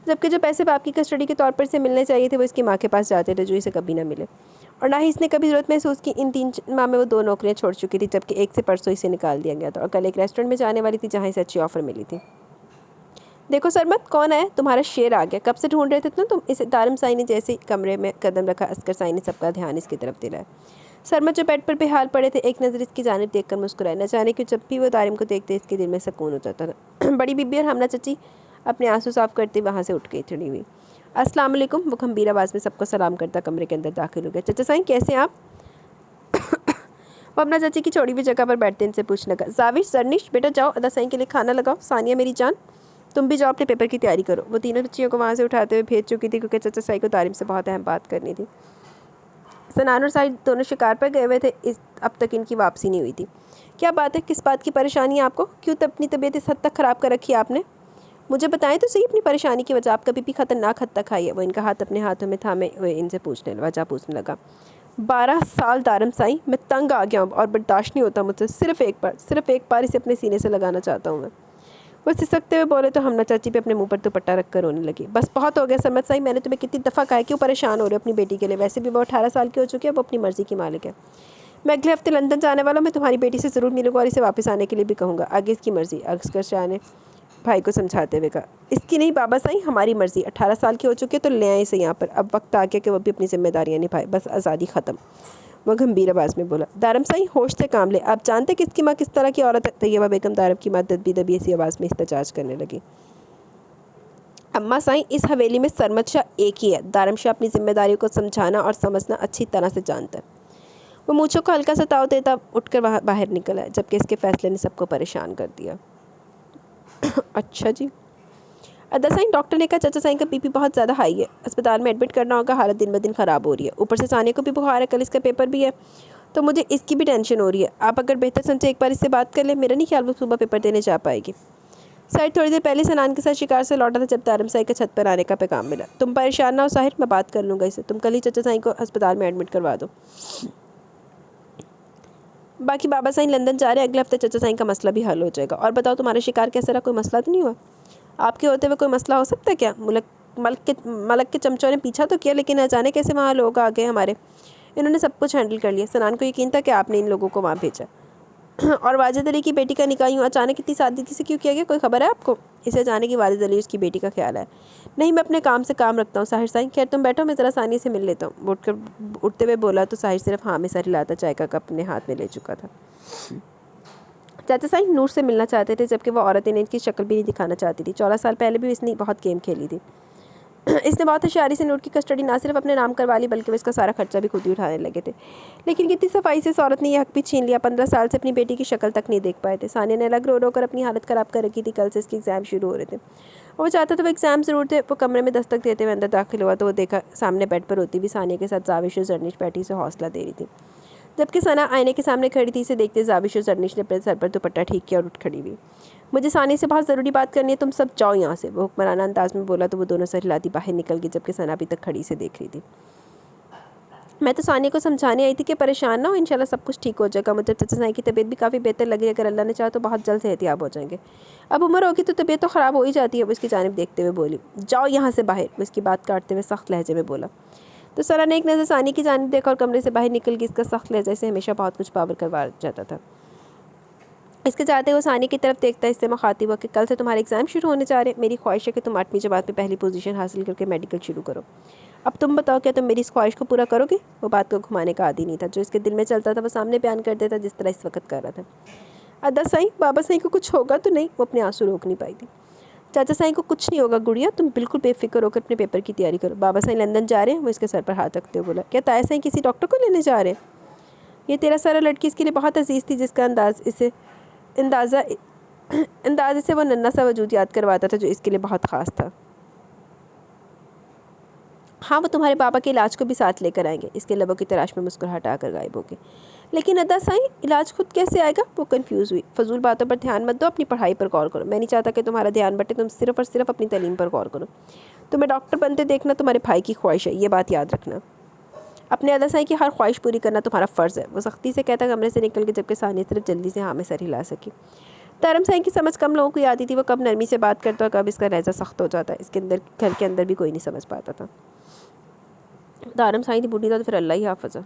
जबकि जो पैसे बाप की कस्टडी के तौर पर इसे मिलने चाहिए थे वो इसकी माँ के पास जाते थे, जो इसे कभी ना मिले। और ना ही इसने कभी ज़रूरत महसूस की। इन 3 माह में वो 2 नौकरियाँ छोड़ चुकी थी, जबकि एक से परसों इसे निकाल दिया गया था, और कल एक रेस्टोरेंट में जाने वाली थी जहाँ इसे अच्छी ऑफ़र मिली थी। देखो सरमत, कौन है? तुम्हारा शेर आ गया। कब से ढूंढ रहे थे ना तुम इसे? दारम साई ने जैसे कमरे में कदम रखा, अस्कर साई ने सबका ध्यान इसकी तरफ दिलाया। सरमत जो बेड पर बेहाल पड़े थे, एक नज़र इसकी जानिब देखकर मुस्कुराए। न जाने कि जब भी वो दारिम को देखते इसके दिल में सुकून उतरता था। बड़ी बीबी और हमना चची अपने आंसू साफ करते वहाँ से उठ गई खड़ी हुई। अस्सलाम वालेकुम, वो गंभीर आवाज़ में सबको सलाम करता कमरे के अंदर दाखिल हो गया। चचा साईं कैसे हैं आप? वो अपना चाची की छोड़ी हुई जगह पर बैठते इनसे पूछने लगा। जाविश, जरनिश, बेटा जाओ अदा साईं के लिए खाना लगाओ। सानिया मेरी जान, तुम भी जाओ अपने पेपर की तैयारी करो। वो तीनों बच्चियों को वहाँ से उठाते हुए भेज चुकी थी, क्योंकि चचा साई को तारिम से बहुत अहम बात करनी थी। सनान और साइड दोनों शिकार पर गए हुए थे। अब तक इनकी वापसी नहीं हुई थी। क्या बात है? किस बात की परेशानी है आपको? क्यों अपनी तबीयत इस हद तक ख़राब कर रखी है आपने? मुझे बताएं तो सही अपनी परेशानी की वजह। आप कभी भी ख़तरनाक हद तक आई है? वो इनका हाथ अपने हाथों में थामे हुए इनसे वजह पूछने लगा। 12 साल दारम साईं, मैं तंग आ गया हूँ और बर्दाश्त नहीं होता मुझसे। सिर्फ एक बार इसे अपने सीने से लगाना चाहता हूँ मैं। वो सिसकते हुए बोले तो हमना चाची पे अपने मुंह पर दुपट्टा रख कर रोने लगी। बस बहुत हो गया समझ साईं, मैंने तुम्हें कितनी दफ़ा कहा है, क्यों परेशान हो रहे हो अपनी बेटी के लिए? वैसे भी वो 18 साल की हो चुकी है, वो अपनी मर्ज़ी की मालिक है। मैं अगले हफ्ते लंदन जाने वाला हूँ, मैं तुम्हारी बेटी से ज़रूर मिलूंगा और इसे वापस आने के लिए भी कहूँगा। आगे इसकी मर्ज़ी, असगर शाह ने भाई को समझाते हुए कहा। इसकी नहीं बाबा साईं, हमारी मर्ज़ी। 18 साल की हो चुकी है तो ले आए इसे यहाँ पर। अब वक्त आ गया कि वो भी अपनी जिम्मेदारियाँ निभाए, बस आज़ादी ख़त्म। वह गंभीर आवाज़ में बोला। दारम साईं होश से काम ले, आप जानते कि इसकी माँ किस तरह की औरत है? तैयबा बेगम दारम की माँ दबी दबी ऐसी आवाज़ में इस्तेजाज करने लगी। अम्मा साईं, इस हवेली में सरमद शाह एक ही है। दारम शाह अपनी जिम्मेदारियों को समझाना और समझना अच्छी तरह से जानता है। वो मूँछों को हल्का सा ताव देता उठकर बाहर निकला है, जबकि इसके फैसले ने सबको परेशान कर दिया। अच्छा जी। अदा साईं, डॉक्टर ने कहा चाचा साईं का बीपी बहुत ज़्यादा हाई है, अस्पताल में एडमिट करना होगा, हालत दिन ब दिन ख़राब हो रही है। ऊपर से सानिया को भी बुखार है, कल इसका पेपर भी है, तो मुझे इसकी भी टेंशन हो रही है। आप अगर बेहतर समझे एक बार इससे बात कर ले। मेरा नहीं ख्याल वो सुबह पेपर देने जा पाएगी। साहिर थोड़ी देर पहले सनान के साथ शिकार से लौटा था जब दारम साईं के छत पर आने का पैगाम मिला। तुम परेशान ना हो साहिर, मैं बात कर लूँगा इसे। तुम कल ही चाचा साईं को अस्पताल में एडमिट करवा दो। बाकी बाबा साईं लंदन जा रहे हैं, अगले हफ्ते चाचा साईं का मसला भी हल हो जाएगा। और बताओ तुम्हारा शिकार कैसा रहा? कोई मसला तो नहीं हुआ? आपके होते हुए कोई मसला हो सकता है क्या? मलक के चमचों ने पीछा तो किया, लेकिन अचानक कैसे वहाँ लोग आ गए हमारे। इन्होंने सब कुछ हैंडल कर लिया। सनान को यकीन था कि आपने इन लोगों को वहाँ भेजा। और वाजिद अली की बेटी का निकाह यूँ अचानक इतनी सादगी से क्यों किया गया? कोई खबर है आपको? इसे जाने की वाजिद अली उसकी बेटी का ख्याल है। नहीं, मैं अपने काम से काम रखता हूँ साहिर साईं। खैर तुम बैठो, मैं ज़रा सानी से मिल लेता हूँ। उठते हुए बोला तो साहिर सिर्फ हाँ में सर हिलाता चाय का कप अपने हाथ में ले चुका था। चाचा साईं नूर से मिलना चाहते थे, जबकि वह औरत इन्हें इनकी शक्ल भी नहीं दिखाना चाहती थी। 14 साल पहले भी इसने बहुत गेम खेली थी। इसने बहुत होशियारी से नूर की कस्टडी ना सिर्फ अपने नाम करवा ली, बल्कि वो इसका सारा खर्चा भी खुद ही उठाने लगे थे। लेकिन कितनी सफाई से इस औरत ने यह हक भी छीन लिया। 15 साल से अपनी बेटी की शक्ल तक नहीं देख पाए थे। सानिया ने अलग रो रो कर अपनी हालत ख़राब कर रखी थी। कल से इसके एग्ज़ाम शुरू हो रहे थे और वो चाहता था वो एग्ज़ाम ज़रूर थे। वो कमरे में दस्तक देते हुए अंदर दाखिल हुआ तो वो देखा सामने बेड पर होती हुई सानिया के साथ जाविश और जर्निश बैठी से हौसला दे रही थी, जबकि सना आईने के सामने खड़ी थी। इसे देखते जाविश और जर्निश ने अपने सर पर दुपट्टा ठीक किया और उठ खड़ी हुई। मुझे सानी से बहुत ज़रूरी बात करनी है, तुम सब जाओ यहाँ से, वो हुक्मराना अंदाज में बोला तो वो दोनों सर हिलाती बाहर निकल गई, जबकि सना अभी तक खड़ी से देख रही थी। मैं तो सानिया को समझाने आई थी कि परेशान ना हो, इंशाल्लाह सब कुछ ठीक हो जाएगा। मुझे चाचा साईं की तबीयत भी काफ़ी बेहतर लगी, अगर अल्लाह ने चाहा तो बहुत जल्द सेहतियाब हो जाएंगे। अब उम्र होगी तो तबीयत तो ख़राब हो ही जाती है। वो इसकी जानिब देखते हुए बोली। जाओ यहाँ से बाहर, वो इसकी बात काटते हुए सख्त लहजे में बोला। तो सना ने एक नज़र सानी की जानिब देखा और कमरे से बाहर निकल गई। इसका सख्त लहजा से हमेशा बहुत कुछ पावर करवा जाता था। इसके जाते हुए सानी की तरफ देखता है, इससे मुखातिब हुआ कि कल से तुम्हारे एग्ज़ाम शुरू होने जा रहे हैं। मेरी ख्वाहिश है कि तुम 8वीं जमात में पहली पोजीशन हासिल करके मेडिकल शुरू करो। अब तुम बताओ, क्या तुम मेरी इस ख्वाहिश को पूरा करोगे? वो बात को घुमाने का आदी नहीं था। जो इसके दिल में चलता था वो सामने बयान कर देता, जिस तरह इस वक्त कर रहा था। अदा साईं, बाबा साईं को कुछ होगा तो नहीं? वो अपने आंसू रोक नहीं पाई थी। चाचा साईं को कुछ नहीं होगा गुड़िया, तुम बिल्कुल बेफिक्र होकर अपने पेपर की तैयारी करो। बाबा साईं लंदन जा रहे हैं, वो इसके सर पर हाथ रखते हुए बोला। क्या ताया साईं किसी डॉक्टर को लेने जा रहे हैं? ये तेरा सारा लड़की इसके लिए बहुत अजीज़ थी, जिसका अंदाज़ इसे वो नन्ना सा वजूद याद करवाता था जो इसके लिए बहुत ख़ास था। हाँ, वो तुम्हारे पापा के इलाज को भी साथ लेकर आएंगे। इसके लबों की तराश में मुस्कुराहट आकर गायब हो गई। लेकिन अदा साईं, इलाज खुद कैसे आएगा? वो कंफ्यूज हुई। फजूल बातों पर ध्यान मत दो, अपनी पढ़ाई पर गौर करो। मैं नहीं चाहता कि तुम्हारा ध्यान बटे, तुम सिर्फ और सिर्फ अपनी तालीम पर गौर करो। तुम्हें डॉक्टर बनते देखना तुम्हारे भाई की ख्वाहिश है, ये बात याद रखना। अपने अदा साईं की हर ख्वाहिश पूरी करना तुम्हारा फ़र्ज़ है। वो सख्ती से कहता कमरे से निकल के, जबकि सानिया सिर्फ जल्दी से हाँ में सर हिला सकी। तारम साईं की समझ कम लोगों को आती थी। वो कब नरमी से बात करता और कब इसका लहजा सख्त हो जाता है, इसके अंदर घर के अंदर भी कोई नहीं समझ पाता था। दारम साईं थी बूढ़ी था तो फिर अल्लाह ही हाफ़िज़।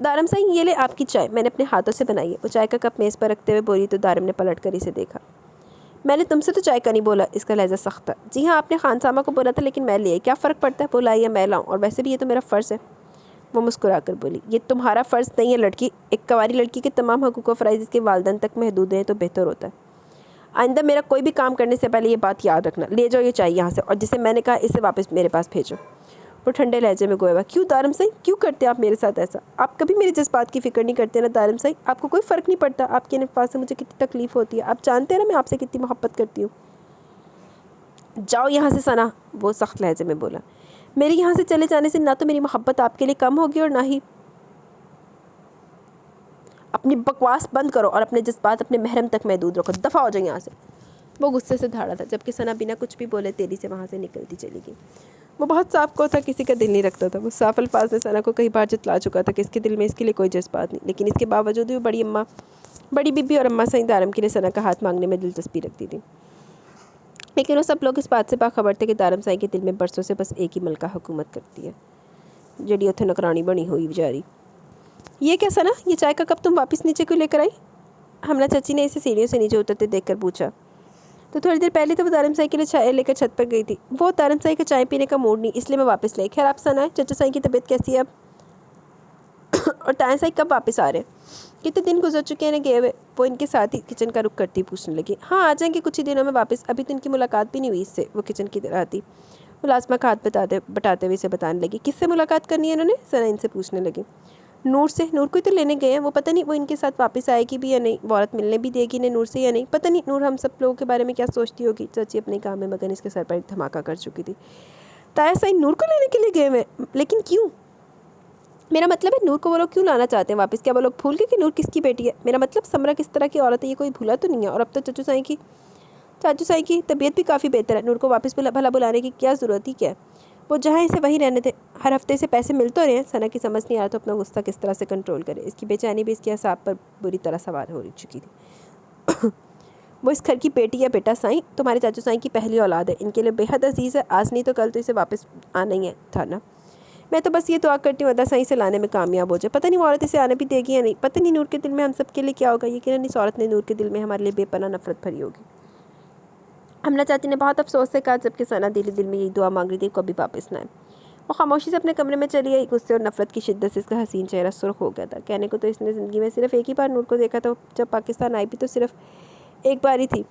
दारम साईं, ये ले आपकी चाय, मैंने अपने हाथों से बनाई है। वो चाय का कप मेज़ पर रखते हुए बोली तो दारम ने पलट कर इसे देखा। मैंने तुमसे तो चाय का नहीं बोला, इसका लहजा सख्त था। जी हाँ, आपने खानसामा को बोला था, लेकिन मैं ले आई, क्या फ़र्क पड़ता है? बोला या मैं लाऊं, और वैसे भी ये तो मेरा फ़र्ज़ है। वो मुस्कुरा कर बोली। ये तुम्हारा फ़र्ज़ नहीं है लड़की। एक कवारी लड़की के तमाम हकूक़ व फ़राइज़ इसके वालिदैन तक महदूद हैं तो बेहतर होता है। आइंदा मेरा कोई भी काम करने से पहले ये बात याद रखना। ले जाओ ये चाय यहाँ से, और जिसे मैंने कहा इसे वापस मेरे पास भेजो। वो ठंडे लहजे में गोया। क्यों दारम साईं, क्यों करते आप मेरे साथ ऐसा? आप कभी मेरे जज्बात की फ़िक्र नहीं करते ना दारम साईं। आपको कोई फ़र्क नहीं पड़ता आपके नफ़ास से मुझे कितनी तकलीफ़ होती है। आप जानते हैं ना मैं आपसे कितनी मोहब्बत करती हूँ। जाओ यहाँ से सना, वो सख्त लहजे में बोला। मेरे यहाँ से चले जाने से ना तो मेरी मोहब्बत आपके लिए कम होगी और ना ही। अपनी बकवास बंद करो और अपने जज्बात अपने महरम तक महदूद रखो। दफ़ा हो जाए यहाँ से। वो गुस्से से धाड़ा था, जबकि सना बिना कुछ भी बोले तेज़ी से वहाँ से निकलती चली गई। वो बहुत साफ को था, किसी का दिल नहीं रखता था। वो साफ अल्फाज में सना को कई बार जतला चुका था कि इसके दिल में इसके लिए कोई जज्बात नहीं, लेकिन इसके बावजूद भी वो बड़ी बीबी और अम्मा सईद दारम के लिए सना का हाथ मांगने में दिलचस्पी रखती थी। लेकिन वो सब लोग इस बात से बाखबर थे कि दारम साई के दिल में बरसों से बस एक ही मलका हुकूमत करती है, जड़ी उत्थे नौकरानी बनी हुई बेचारी। ये क्या सना, ये चाय का कप तुम वापस नीचे क्यों लेकर आई? हमला चाची ने इसे सीढ़ियों से नीचे उतरते देखकर पूछा। तो थोड़ी देर पहले तो वो दारम साई के लिए चाय लेकर छत पर गई थी। वो दारम साई का चाय पीने का मूड नहीं, इसलिए मैं वापस लाई। खैर आप सना है, चाचा साई की तबीयत कैसी है अब? और ताया साई कब वापस आ रहे हैं? कितने दिन गुजर चुके हैं गए हुए? वो इनके साथ ही किचन का रुख करती पूछने लगी। हाँ आ जाएंगे कुछ ही दिनों में वापस, अभी तो इनकी मुलाकात भी नहीं हुई इससे। वो किचन की तरह आती मुलाजमा का हाथ बटाते हुए इसे बताने लगी। किससे मुलाकात करनी है इन्होंने? सना इनसे पूछने लगी। नूर से। नूर को ही तो लेने गए हैं, वो पता नहीं वो इनके साथ वापस आएगी भी या नहीं, वो औरत मिलने भी देगी इन्हें नूर से या नहीं, पता नहीं नूर हम सब लोगों के बारे में क्या सोचती होगी। चाची अपने काम में मगन इसके सर पर एक धमाका कर चुकी थी। ताया साई नूर को लेने के लिए गए हुए? लेकिन क्यों? मेरा मतलब है नूर को वो लोग क्यों लाना चाहते हैं वापस? क्या वो लोग भूल गए कि नूर किसकी बेटी है? मेरा मतलब समरा किस तरह की औरत है ये कोई भूला तो नहीं है। और अब तो चाचू साई की तबीयत भी काफ़ी बेहतर है, नूर को वापस भला बुलाने की क्या ज़रूरत ही क्या है? वो जहाँ इसे वहीं रहने थे, हर हफ्ते से पैसे मिल तो रहे हैं। सना की समझ नहीं आ रहा तो अपना गुस्सा किस तरह से कंट्रोल करे। इसकी बेचैनी भी इसके हिसाब पर बुरी तरह सवार हो चुकी थी। वो इस घर की बेटी है बेटा साईं, तुम्हारे चाचू साईं की पहली औलाद है, इनके लिए बेहद अजीज़ है। आज नहीं तो कल तो इसे वापस आना ही है था ना। मैं तो बस ये दुआ करती हूँ अदा साईं से लाने में कामयाब हो जाए। पता नहीं वो औरत इसे आने भी देगी या नहीं। पता नहीं नूर के दिल में हम सब के लिए क्या होगा। यकीनन इस औरत ने नूर के दिल में हमारे लिए बेपनाह नफरत भरी होगी। हमला चाची ने बहुत अफसोस से कहा, जबकि सना दिल में यही दुआ मांग रही थी कभी वापस ना आए। वो खामोशी से अपने कमरे में चली आई। गुस्से और नफरत की शिद्दत से इसका हसीन चेहरा सुर्ख हो गया था। कहने को तो इसने ज़िंदगी में सिर्फ एक ही बार नूर को देखा था, जब पाकिस्तान आई भी तो सिर्फ एक बार ही थी,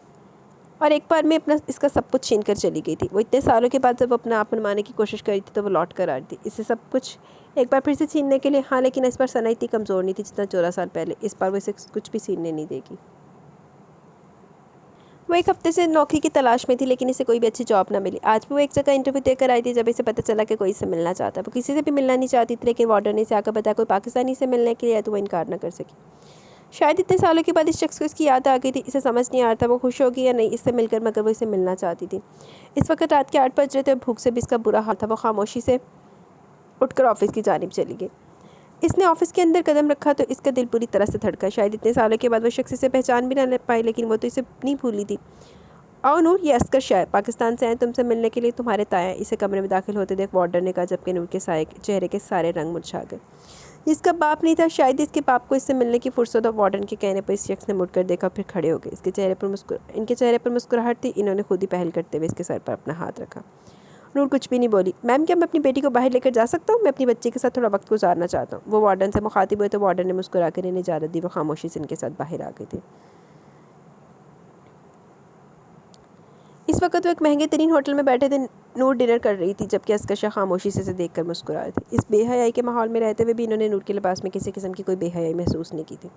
और एक बार में अपना इसका सब कुछ छीन कर चली गई थी। वो इतने सालों के बाद जब अपना आप मनवाने की कोशिश करी थी तो वो लौट कर आ रही थी इसे सब कुछ एक बार फिर से छीनने के लिए। हाँ, लेकिन इस बार सना इतनी कमज़ोर नहीं थी जितना 14 साल पहले। इस बार वो इसे कुछ भी छीनने नहीं देगी। वो एक हफ्ते से नौकरी की तलाश में थी, लेकिन इसे कोई भी अच्छी जॉब ना मिली। आज भी वो एक जगह इंटरव्यू देकर आई थी जब इसे पता चला कि कोई इससे मिलना चाहता है। वो किसी से भी मिलना नहीं चाहती थी, लेकिन वार्डन ने इसे आकर बताया कोई पाकिस्तानी से मिलने के लिए है तो वो इनकार ना कर सकी। शायद इतने सालों के बाद इस शख्स को इसकी याद आ गई थी। इसे समझ नहीं आ रहा था वो खुश होगी या नहीं इससे मिलकर, मगर वो इसे मिलना चाहती थी। इस वक्त रात के 8 बज रहे थे और भूख से भी इसका बुरा हाल था। वो खामोशी से उठकर ऑफिस की जानिब चली गई। इसने ऑफिस के अंदर कदम रखा तो इसका दिल पूरी तरह से धड़का। शायद इतने सालों के बाद वो शख्स इसे पहचान भी ना पाई, लेकिन वो तो इसे नहीं भूली थी। आओ नूर, ये अस्कर शाह पाकिस्तान से आए तुमसे मिलने के लिए, तुम्हारे ताया। इसे कमरे में दाखिल होते देख वार्डन ने कहा, जबकि नूर के चेहरे के सारे रंग मुरझा गए। इसका बाप नहीं था, शायद इसके बाप को इससे मिलने की फुर्सत और वार्डन के कहने पर इस शख्स ने मुड़कर देखा, फिर खड़े हो गए। इनके चेहरे पर मुस्कुराहट थी। इन्होंने खुद ही पहल करते हुए इसके सर पर अपना हाथ रखा। नूर कुछ भी नहीं बोली। मैम, क्या मैं अपनी बेटी को बाहर लेकर जा सकता हूँ? मैं अपनी बच्ची के साथ थोड़ा वक्त गुजारना चाहता हूँ। वो वार्डन से मुखातिब हुए तो वार्डन ने मुस्कुरा कर इन्हें इजाज़त दी। वो खामोशी से इनके साथ बाहर आ गए थे। इस वक्त वो एक महंगे तरीन होटल में बैठे थे। नूर डिनर कर रही थी, जबकि अस्कर शाह खामोशी से इसे देखकर मुस्कुरा रहे थे। इस बेहयाई के माहौल में रहते हुए भी इन्होंने नूर के लिबास में किसी किस्म की कोई बेहयाई महसूस नहीं की थी।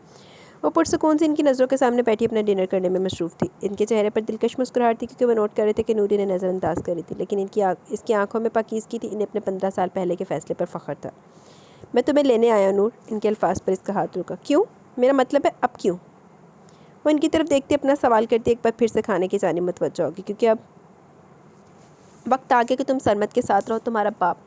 वो पुरसुकून से इनकी नज़रों के सामने बैठी अपना डिनर करने में मसरूफ़ थी। इनके चेहरे पर दिलकश मुस्कुराहट थी, क्योंकि वो नोट कर रहे थे कि नूर इन्हें नज़रअंदाज कर रही थी, लेकिन इसकी आंखों में पाकीज़गी थी। इन्हें अपने 15 साल पहले के फ़ैसले पर फ़ख्र था। मैं तुम्हें लेने आया नूर। इनके अल्फाज पर इसका हाथ रुका। क्यों? मेरा मतलब है अब क्यों? वो इनकी तरफ देखते अपना सवाल करती एक बार फिर से खाने की जानिब मुतवज्जो होगी, क्योंकि अब वक्त आ गया कि तुम सरमद के साथ रहो। तुम्हारा बाप।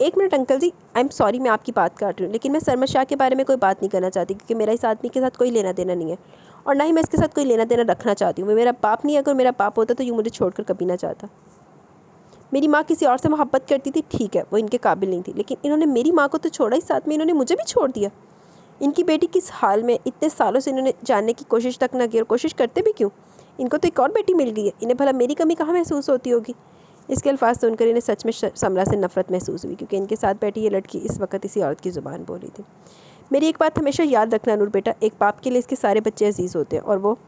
एक minute uncle ji, I am sorry मैं आपकी बात काट रही हूँ, लेकिन मैं सरमद शाह के बारे में कोई बात नहीं करना चाहती, क्योंकि मेरा इस आदमी के साथ कोई लेना देना नहीं है, और ना ही मैं इसके साथ कोई लेना देना रखना चाहती हूँ। वो मेरा बाप नहीं है। अगर मेरा बाप होता तो यूँ मुझे छोड़कर कभी ना चाहता। मेरी माँ किसी और से मोहब्बत करती थी, ठीक है, वो इनके काबिल नहीं थी, लेकिन इन्होंने मेरी माँ को तो छोड़ा ही, साथ में इन्होंने मुझे भी छोड़ दिया। इनकी बेटी किस हाल में, इतने सालों से इन्होंने जानने की कोशिश तक न की, और कोशिश करते भी क्यों? इनको तो एक और बेटी मिल गई है, इन्हें भला मेरी कमी कहाँ महसूस होती होगी? इसके अल्फाज सुनकर इन्हें सच में समरा से नफरत महसूस हुई, क्योंकि इनके साथ बैठी ये लड़की इस वक्त इसी औरत की ज़ुबान बोली थी। मेरी एक बात हमेशा याद रखना नूर बेटा, एक बाप के लिए इसके सारे बच्चे अजीज़ होते हैं, और वो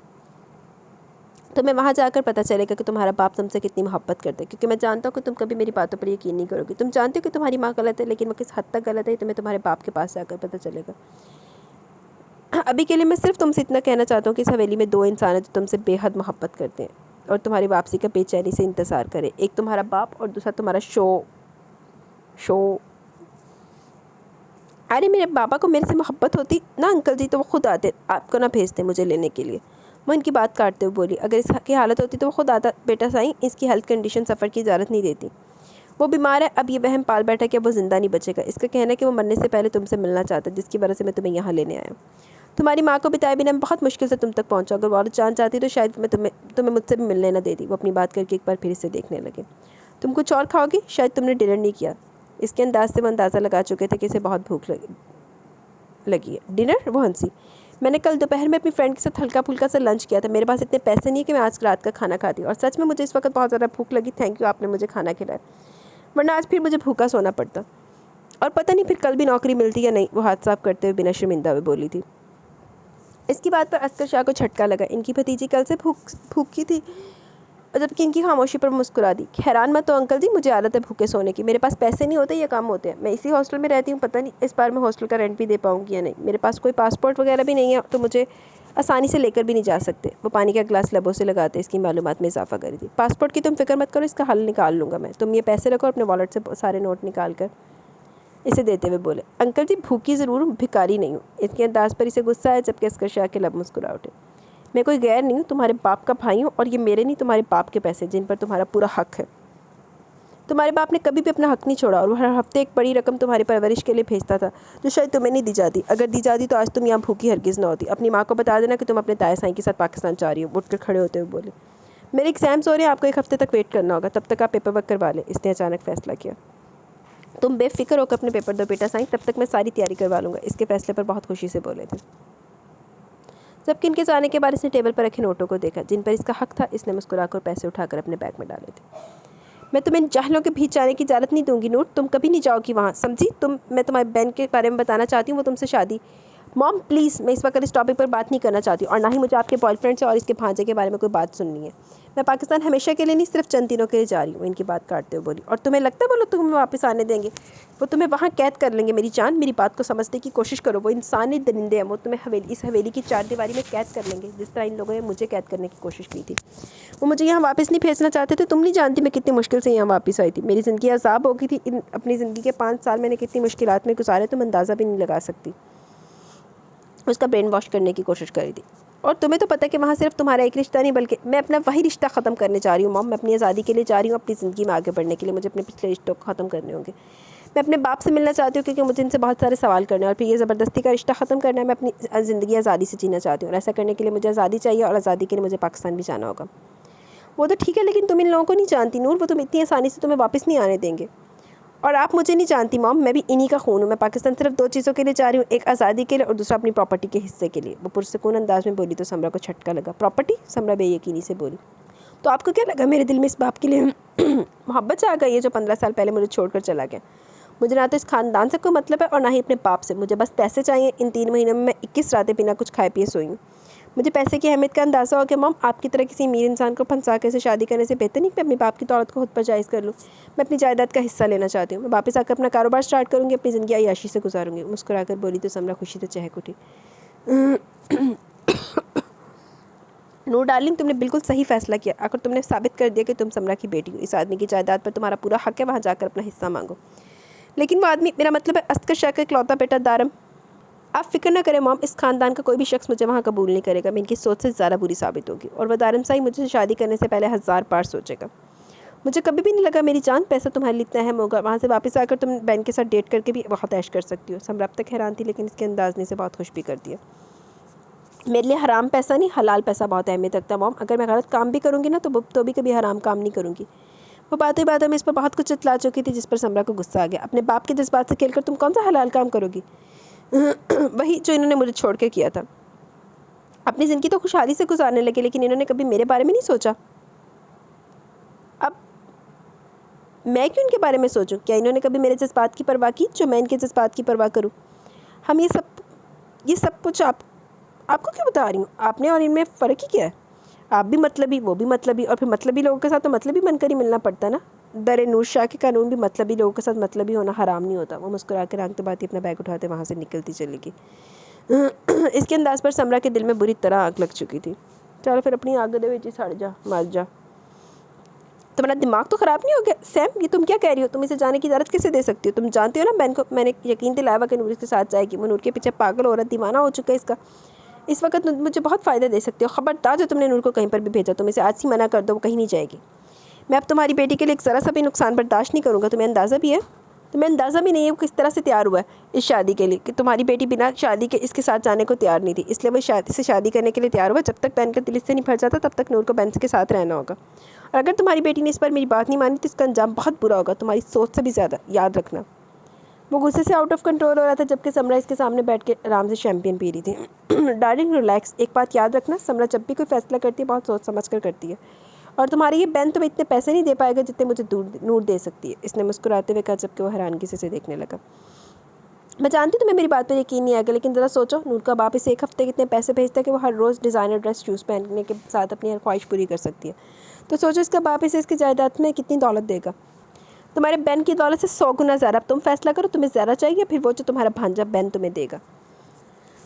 तुम्हें वहाँ जाकर पता चलेगा कि तुम्हारा बाप तुमसे कितनी मोहब्बत करता है, क्योंकि मैं जानता हूँ कि तुम कभी मेरी बातों पर यकीन नहीं करोगी। तुम जानते हो कि तुम्हारी माँ गलत है, लेकिन वो किस हद तक गलत है तुम्हें तुम्हारे बाप के पास जाकर पता चलेगा। अभी के लिए मैं सिर्फ तुमसे इतना कहना चाहता हूँ कि इस हवेली में 2 इंसान हैं जो तुमसे बेहद मोहब्बत करते हैं और तुम्हारी वापसी का बेचैनी से इंतज़ार करें। एक तुम्हारा बाप और दूसरा तुम्हारा शो। अरे मेरे पापा को मेरे से मोहब्बत होती ना अंकल जी तो वो खुद आते, आपको ना भेजते मुझे लेने के लिए। वो इनकी बात काटते हुए बोली, अगर इसकी हालत होती तो वो खुद आता। बेटा साईं, इसकी हेल्थ कंडीशन सफ़र की इजाज़त नहीं देती। वो बीमार है, अब ये वहम पाल बैठा कि अब वो ज़िंदा नहीं बचेगा। इसका कहना है कि वो मरने से पहले तुमसे मिलना चाहता है, जिसकी वजह से मैं तुम्हें यहाँ लेने आया। तुम्हारी माँ को बताए बिना मैं बहुत मुश्किल से तुम तक पहुँचा। अगर वो जान चाहती तो शायद मैं तुम्हें मुझसे भी मिलने न देती। वो अपनी बात करके एक बार फिर इसे देखने लगे। तुम कुछ और खाओगी? शायद तुमने डिनर नहीं किया। इसके अंदाज से वो अंदाज़ा लगा चुके थे कि इसे बहुत भूख लगी है। डिनर? वो हंसी। मैंने कल दोपहर में अपनी फ्रेंड के साथ हल्का फुल्का सा लंच किया था। मेरे पास इतने पैसे नहीं है कि मैं आज रात का खाना खाती। और सच में मुझे इस वक्त बहुत ज़्यादा भूख लगी। थैंक यू, आपने मुझे खाना खिलाया, वरना आज फिर मुझे भूखा सोना पड़ता। और पता नहीं फिर कल भी नौकरी मिलती या नहीं। वो हाथ साफ करते हुए बिना शर्मिंदा हुए बोली थी। इसकी बात पर अस्कर शाह को झटका लगा। इनकी भतीजी कल से भूखी थी, जबकि इनकी खामोशी पर मुस्कुरा दी। हैरान मत तो अंकल जी, मुझे आदत है भूखे सोने की। मेरे पास पैसे नहीं होते या कम होते हैं। मैं इसी हॉस्टल में रहती हूँ, पता नहीं इस बार मैं हॉस्टल का रेंट भी दे पाऊँगी या नहीं। मेरे पास कोई पासपोर्ट वगैरह भी नहीं है, तो मुझे आसानी से लेकर भी नहीं जा सकते। वो पानी का गिलास लबों से लगाते इसकी मालूमात में इजाफा करी थी। पासपोर्ट की तुम फिक्र मत करो, इसका हल निकाल लूँगा मैं। तुम ये पैसे रखो, अपने वॉलेट से सारे नोट निकाल कर इसे देते हुए बोले, अंकल जी भूखी ज़रूर हूँ, भिखारी नहीं हूँ। इसके अंदाज पर इसे गुस्सा है, जबकि अस्कर शाह के लब मुस्कुरा उठे। मैं कोई गैर नहीं हूँ, तुम्हारे बाप का भाई हूँ, और ये मेरे नहीं तुम्हारे बाप के पैसे जिन पर तुम्हारा पूरा हक है। तुम्हारे बाप ने कभी भी अपना हक नहीं छोड़ा, और वह हर हफ्ते एक बड़ी रकम तुम्हारी परवरिश के लिए भेजता था, जो शायद तुम्हें नहीं दी जाती। अगर दी जाती तो आज तुम यहाँ भूखी हरगिज़ ना होती। अपनी माँ को बता देना कि तुम अपने ताया साईं के साथ पाकिस्तान जा रही हो। उठकर खड़े होते हुए बोले, मेरे एग्जाम्स हो रहे हैं, आपको एक हफ्ते तक वेट करना होगा, तब तक आप पेपर वर्क करवा लें। इसने अचानक फैसला किया। तुम बेफिक्र होकर अपने पेपर दो बेटा साईं, तब तक मैं सारी तैयारी करवा लूँगा। इसके फैसले पर बहुत खुशी से बोले थे। जबकि इनके जाने के बाद इसने टेबल पर रखे नोटों को देखा, जिन पर इसका हक था। इसने मुस्कुराकर पैसे उठाकर अपने बैग में डाले थे। मैं तुम्हें इन जाहलों के बीच जाने की इजाज़त नहीं दूंगी नूर, तुम कभी नहीं जाओगी वहाँ, समझी? मैं तुम्हारी बहन के बारे में बताना चाहती हूँ, वो तुमसे शादी। मॉम प्लीज़, मैं इस वक्त इस टॉपिक पर बात नहीं करना चाहती हूँ, और ना ही मुझे आपके बॉयफ्रेंड से और इसके भांजे के बारे में कोई बात सुननी है। मैं पाकिस्तान हमेशा के लिए नहीं, सिर्फ चंद दिनों के लिए जा रही हूँ। इनकी बात काटते हुए बोली, और तुम्हें लगता है बोलो तुम्हें वापस आने देंगे? वो तुम्हें वहाँ कैद कर लेंगे। मेरी जान, मेरी बात को समझने की कोशिश करो। वो इंसानी दरिंदे हैं, वो तुम्हें इस हवेली की चारदीवारी में कैद कर लेंगे, जिस तरह इन लोगों ने मुझे कैद करने की कोशिश की थी। वो मुझे यहाँ वापस नहीं भेजना चाहते थे। तुम नहीं जानती मैं कितनी मुश्किल से यहाँ वापस आई थी। मेरी ज़िंदगी अजाब हो गई थी। अपनी ज़िंदगी के 5 साल मैंने कितनी मुश्किलात में गुजारे, तुम अंदाज़ा भी नहीं लगा सकती। उसका ब्रेन वॉश करने की कोशिश करी थी। और तुम्हें तो पता है कि वहाँ सिर्फ तुम्हारा एक रिश्ता नहीं, बल्कि मैं अपना वही रिश्ता ख़त्म करने जा रही हूँ। मॉम, मैं अपनी आज़ादी के लिए जा रही हूँ, अपनी ज़िंदगी में आगे बढ़ने के लिए। मुझे अपने पिछले रिश्तों को ख़त्म करने होंगे। मैं अपने बाप से मिलना चाहती हूँ, क्योंकि मुझे इनसे बहुत सारे सवाल करने हैं, और फिर ये ज़बरदस्ती का रिश्ता ख़त्म करना है। मैं अपनी ज़िंदगी आज़ादी से जीना चाहती हूँ, और ऐसा करने के लिए मुझे आज़ादी चाहिए, और आज़ादी के लिए मुझे पाकिस्तान भी जाना होगा। वो तो ठीक है, लेकिन तुम इन लोगों को नहीं जानती नूर, वो तुम इतनी आसानी से तुम्हें वापस नहीं आने देंगे। और आप मुझे नहीं जानती मॉम, मैं भी इन्हीं का खून हूँ। मैं पाकिस्तान सिर्फ 2 चीज़ों के लिए जा रही हूँ, एक आज़ादी के लिए और दूसरा अपनी प्रॉपर्टी के हिस्से के लिए। वो पुरसकून अंदाज में बोली तो समरा को झटका लगा। प्रॉपर्टी? समरा बेयकीनी से बोली। तो आपको क्या लगा मेरे दिल में इस बाप के लिए मोहब्बत आ गई है, जो 15 साल पहले मुझे छोड़कर चला गया? मुझे ना तो इस ख़ानदान से कोई मतलब है, और ना ही अपने बाप से। मुझे बस पैसे चाहिए। इन 3 महीनों में मैं 21 रातें बिना कुछ खाए पिए सोई हूँ। मुझे पैसे की अहमियत का अंदाज़ा हो गया। मॉम, आपकी तरह किसी अमीर इंसान को फंसा कर से शादी करने से बेहतर नहीं कि मैं अपने बाप की दौलत को खुद पर जायज़ कर लूँ। मैं अपनी जायदाद का हिस्सा लेना चाहती हूँ। मैं वापस आकर अपना कारोबार स्टार्ट करूँगी, अपनी ज़िंदगी अय्याशी से गुजारूँगी। मुस्कुराकर बोली तो समरा खुशी से चहक उठी। नूर डार्लिंग, तुमने बिल्कुल सही फैसला किया। आखिर तुमने साबित कर दिया कि तुम समरा की बेटी हो। इस आदमी की जायदाद पर तुम्हारा पूरा हक है, वहाँ जाकर अपना हिस्सा मांगो। लेकिन वो आदमी, मेरा मतलब है अस्कर शाह का इकलौता बेटा दारम। आप फिक्र ना करें मॉम, इस खानदान का कोई भी शख्स मुझे वहाँ कबूल नहीं करेगा। मैं इनकी सोच से ज़्यादा बुरी साबित होगी, और वह दारम साई मुझे शादी करने से पहले 1000 बार सोचेगा। मुझे कभी भी नहीं लगा मेरी जान पैसा तुम्हारे लिए इतना अहम होगा। वहाँ से वापस आकर तुम बहन के साथ डेट करके भी बहुत ऐश कर सकती हो। समरा अब तक हैरान थी, लेकिन इसके अंदाज ने से बहुत खुश भी कर दिया। मेरे लिए हराम पैसा नहीं, हलाल पैसा बहुत अहमियत रखता है मॉम। अगर मैं गलत काम भी करूँगी ना, तो भी कभी हराम काम नहीं करूँगी। वो बातें में इस पर बहुत कुछ इतला चुकी थी, जिस पर समरा को गुस्सा आ गया। अपने बाप के जज्बात से खेलकर तुम कौन सा हलाल काम करोगी? वही जो इन्होंने मुझे छोड़ के किया था। अपनी ज़िंदगी तो खुशहाली से गुजारने लगे, लेकिन इन्होंने कभी मेरे बारे में नहीं सोचा। अब मैं क्यों इनके बारे में सोचूं? क्या इन्होंने कभी मेरे जज्बात की परवाह की, जो मैं इनके जज्बात की परवाह करूं? हम ये सब कुछ आपको क्यों बता रही हूँ? आपने और इनमें फ़र्क ही क्या है? आप भी मतलबी, वो भी मतलबी, और फिर मतलबी लोगों के साथ तो मतलबी बनकर ही मिलना पड़ता ना। दर नूर शाह के कानून भी मतलबी लोगों के साथ मतलबी होना हराम नहीं होता। वो मुस्कुरा कर आंख दबाती अपना बैग उठाते वहाँ से निकलती चली गई। इसके अंदाज पर समरा के दिल में बुरी तरह आग लग चुकी थी। चलो फिर अपनी आग दे बेची, सड़ जा, मर जा। तुम्हारा दिमाग तो ख़राब नहीं हो गया? सैम, ये तुम क्या कह रही हो? तुम इसे जाने की इजाज़त कैसे दे सकती हो? तुम जानती हो ना बहन को मैंने यकीन दिलाया हुआ कि नूर इसके साथ जाएगी। वो नूर के पीछे पागल हो रहा, दीवाना हो चुका है इसका। इस वक्त मुझे बहुत फ़ायदा दे सकती हो। ख़बरदार जो तुमने नूर को कहीं पर भी भेजा, तुम इसे आज ही मना कर दो, वो कहीं नहीं जाएगी। मैं अब तुम्हारी बेटी के लिए एक ज़रा सा भी नुकसान बर्दाश्त नहीं करूँगा। तुम्हें अंदाज़ा भी है, तुम्हें अंदाज़ा भी नहीं है वो किस तरह से तैयार हुआ है इस शादी के लिए, कि तुम्हारी बेटी बिना शादी के इसके साथ जाने को तैयार नहीं थी, इसलिए वो से शादी करने के लिए तैयार हुआ। जब तक बहन का दिल इससे नहीं भर जाता तब तक नूर को बहन के साथ रहना होगा। और अगर तुम्हारी बेटी ने इस पर मेरी बात नहीं मानी तो इसका अंजाम बहुत बुरा होगा, तुम्हारी सोच से भी ज़्यादा, याद रखना। वो गुस्से से आउट ऑफ कंट्रोल हो रहा था, जबकि समरा इसके सामने बैठ के आराम से शैम्पेन पी रही थी। डार्लिंग रिलैक्स, एक बात याद रखना, समरा जब भी कोई फैसला करती है बहुत सोच समझ कर करती है, और तुम्हारी ये बहन तुम्हें इतने पैसे नहीं दे पाएगा जितने मुझे नूर दे सकती है। इसने मुस्कुराते हुए कहा, जबकि वो हैरानगी से देखने लगा। मैं जानती तुम्हें मेरी बात पर यकीन नहीं आएगा, लेकिन ज़रा सोचो, नूर का बाप इसे एक हफ्ते कितने पैसे भेजता है कि वो हर रोज़ डिज़ाइनर ड्रेस शूज़ पहनने के साथ अपनी हर ख्वाहिश पूरी कर सकती है। तो सोचो इसका बाप इसे इसकी जायदाद में कितनी दौलत देगा। तुम्हारे बहन की दौलत से 100 गुना ज़्यादा। अब तुम फैसला करो, तुम्हें ज़्यादा चाहिए फिर वो जो तुम्हारा भांजा बहन तुम्हें देगा।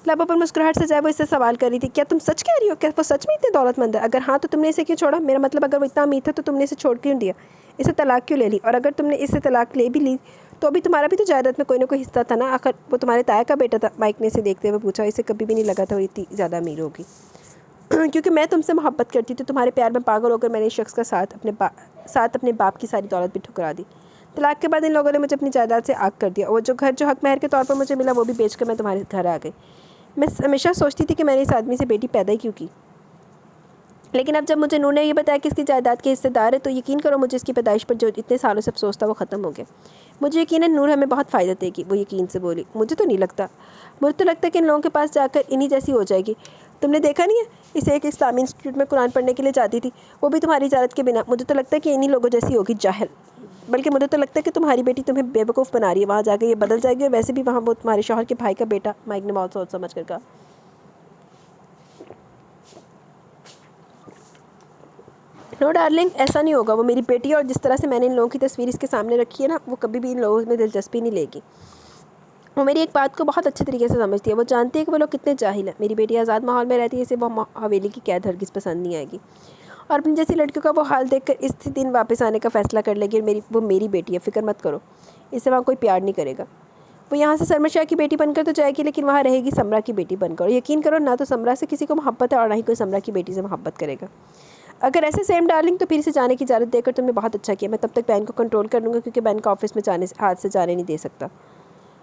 लबों पर मुस्कुराहट से जाए वो इससे सवाल कर रही थी, क्या तुम सच कह रही हो? क्या वो सच में इतने दौलतमंद है? अगर हाँ तो तुमने इसे क्यों छोड़ा? मेरा मतलब अगर वो इतना अमीर था तो तुमने इसे छोड़ क्यों दिया? इसे तलाक क्यों ले ली? और अगर तुमने इससे तलाक ले भी ली तो भी तुम्हारा भी तो जायदाद में कोई ना कोई हिस्सा था ना। आखिर वो तुम्हारे ताया का बेटा था। माइक ने इसे देखते हुए पूछा। इसे कभी भी नहीं लगा था वो इतनी ज़्यादा अमीर होगी। क्योंकि मैं तुमसे मोहब्बत करती थी, तुम्हारे प्यार में पागल होकर मैंने इस शख्स का साथ अपने बाप की सारी दौलत भी ठुकरा दी। तलाक के बाद इन लोगों ने मुझे अपनी जायदाद से आग कर दिया। वो जो घर जो हक महर के तौर पर मुझे मिला वो भी बेचकर मैं तुम्हारे घर आ गई। मैं हमेशा सोचती थी कि मैंने इस आदमी से बेटी पैदा ही क्यों की, लेकिन अब जब मुझे नूर ने ये बताया कि इसकी जायदाद के हिस्सेदार है तो यकीन करो मुझे इसकी पैदाइश पर जो इतने सालों से अफसोस था वो ख़त्म हो गया। मुझे यकीन है नूर हमें बहुत फ़ायदा देगी। वो यकीन से बोली। मुझे तो नहीं लगता। मुझे तो लगता है कि इन लोगों के पास जाकर इन्हीं जैसी हो जाएगी। तुमने देखा नहीं है, इसे एक इस्लामी इंस्टीट्यूट में कुरान पढ़ने के लिए जाती थी, वो भी तुम्हारी इजाज़त के बिना। मुझे तो लगता है कि इन्हीं लोगों जैसी होगी, जाहिल। बल्कि मुझे तो लगता है कि तुम्हारी बेटी तुम्हें बेवकूफ़ बना रही है। वहाँ जाकर ये बदल जाएगी, और वैसे भी वहाँ वो तुम्हारे शौहर के भाई का बेटा। माइक ने बहुत सोच समझ कर कहा। नो डार्लिंग, ऐसा नहीं होगा। वो मेरी बेटी है और जिस तरह से मैंने इन लोगों की तस्वीर इसके सामने रखी है ना, वो कभी भी इन लोगों में दिलचस्पी नहीं लेगी। वो मेरी एक बात को बहुत अच्छे तरीके से समझती है। वो जानती है कि वो लोग कितने जाहिल हैं। मेरी बेटी आज़ाद माहौल में रहती है, इसे वो हवेली की कैद हरगिज़ पसंद नहीं आएगी, और अपनी जैसी लड़कियों का वो हाल देखकर इस दिन वापस आने का फ़ैसला कर लेगी। और वो मेरी बेटी है, फ़िक्र मत करो, इससे वहाँ कोई प्यार नहीं करेगा। वो यहाँ से सरमद शाह की बेटी बनकर तो जाएगी, लेकिन वहाँ रहेगी समरा की बेटी बनकर। और यकीन करो, ना तो समरा से किसी को मोहब्बत है और ना ही कोई समरा की बेटी से मोहब्बत करेगा। अगर ऐसे सेम डार्लिंग, तो फिर इसे जाने की इजाज़त देकर तुमने बहुत अच्छा किया। मैं तब तक बहन को कंट्रोल कर लूँगा, क्योंकि बहन का ऑफिस में हाथ से जाने नहीं दे सकता।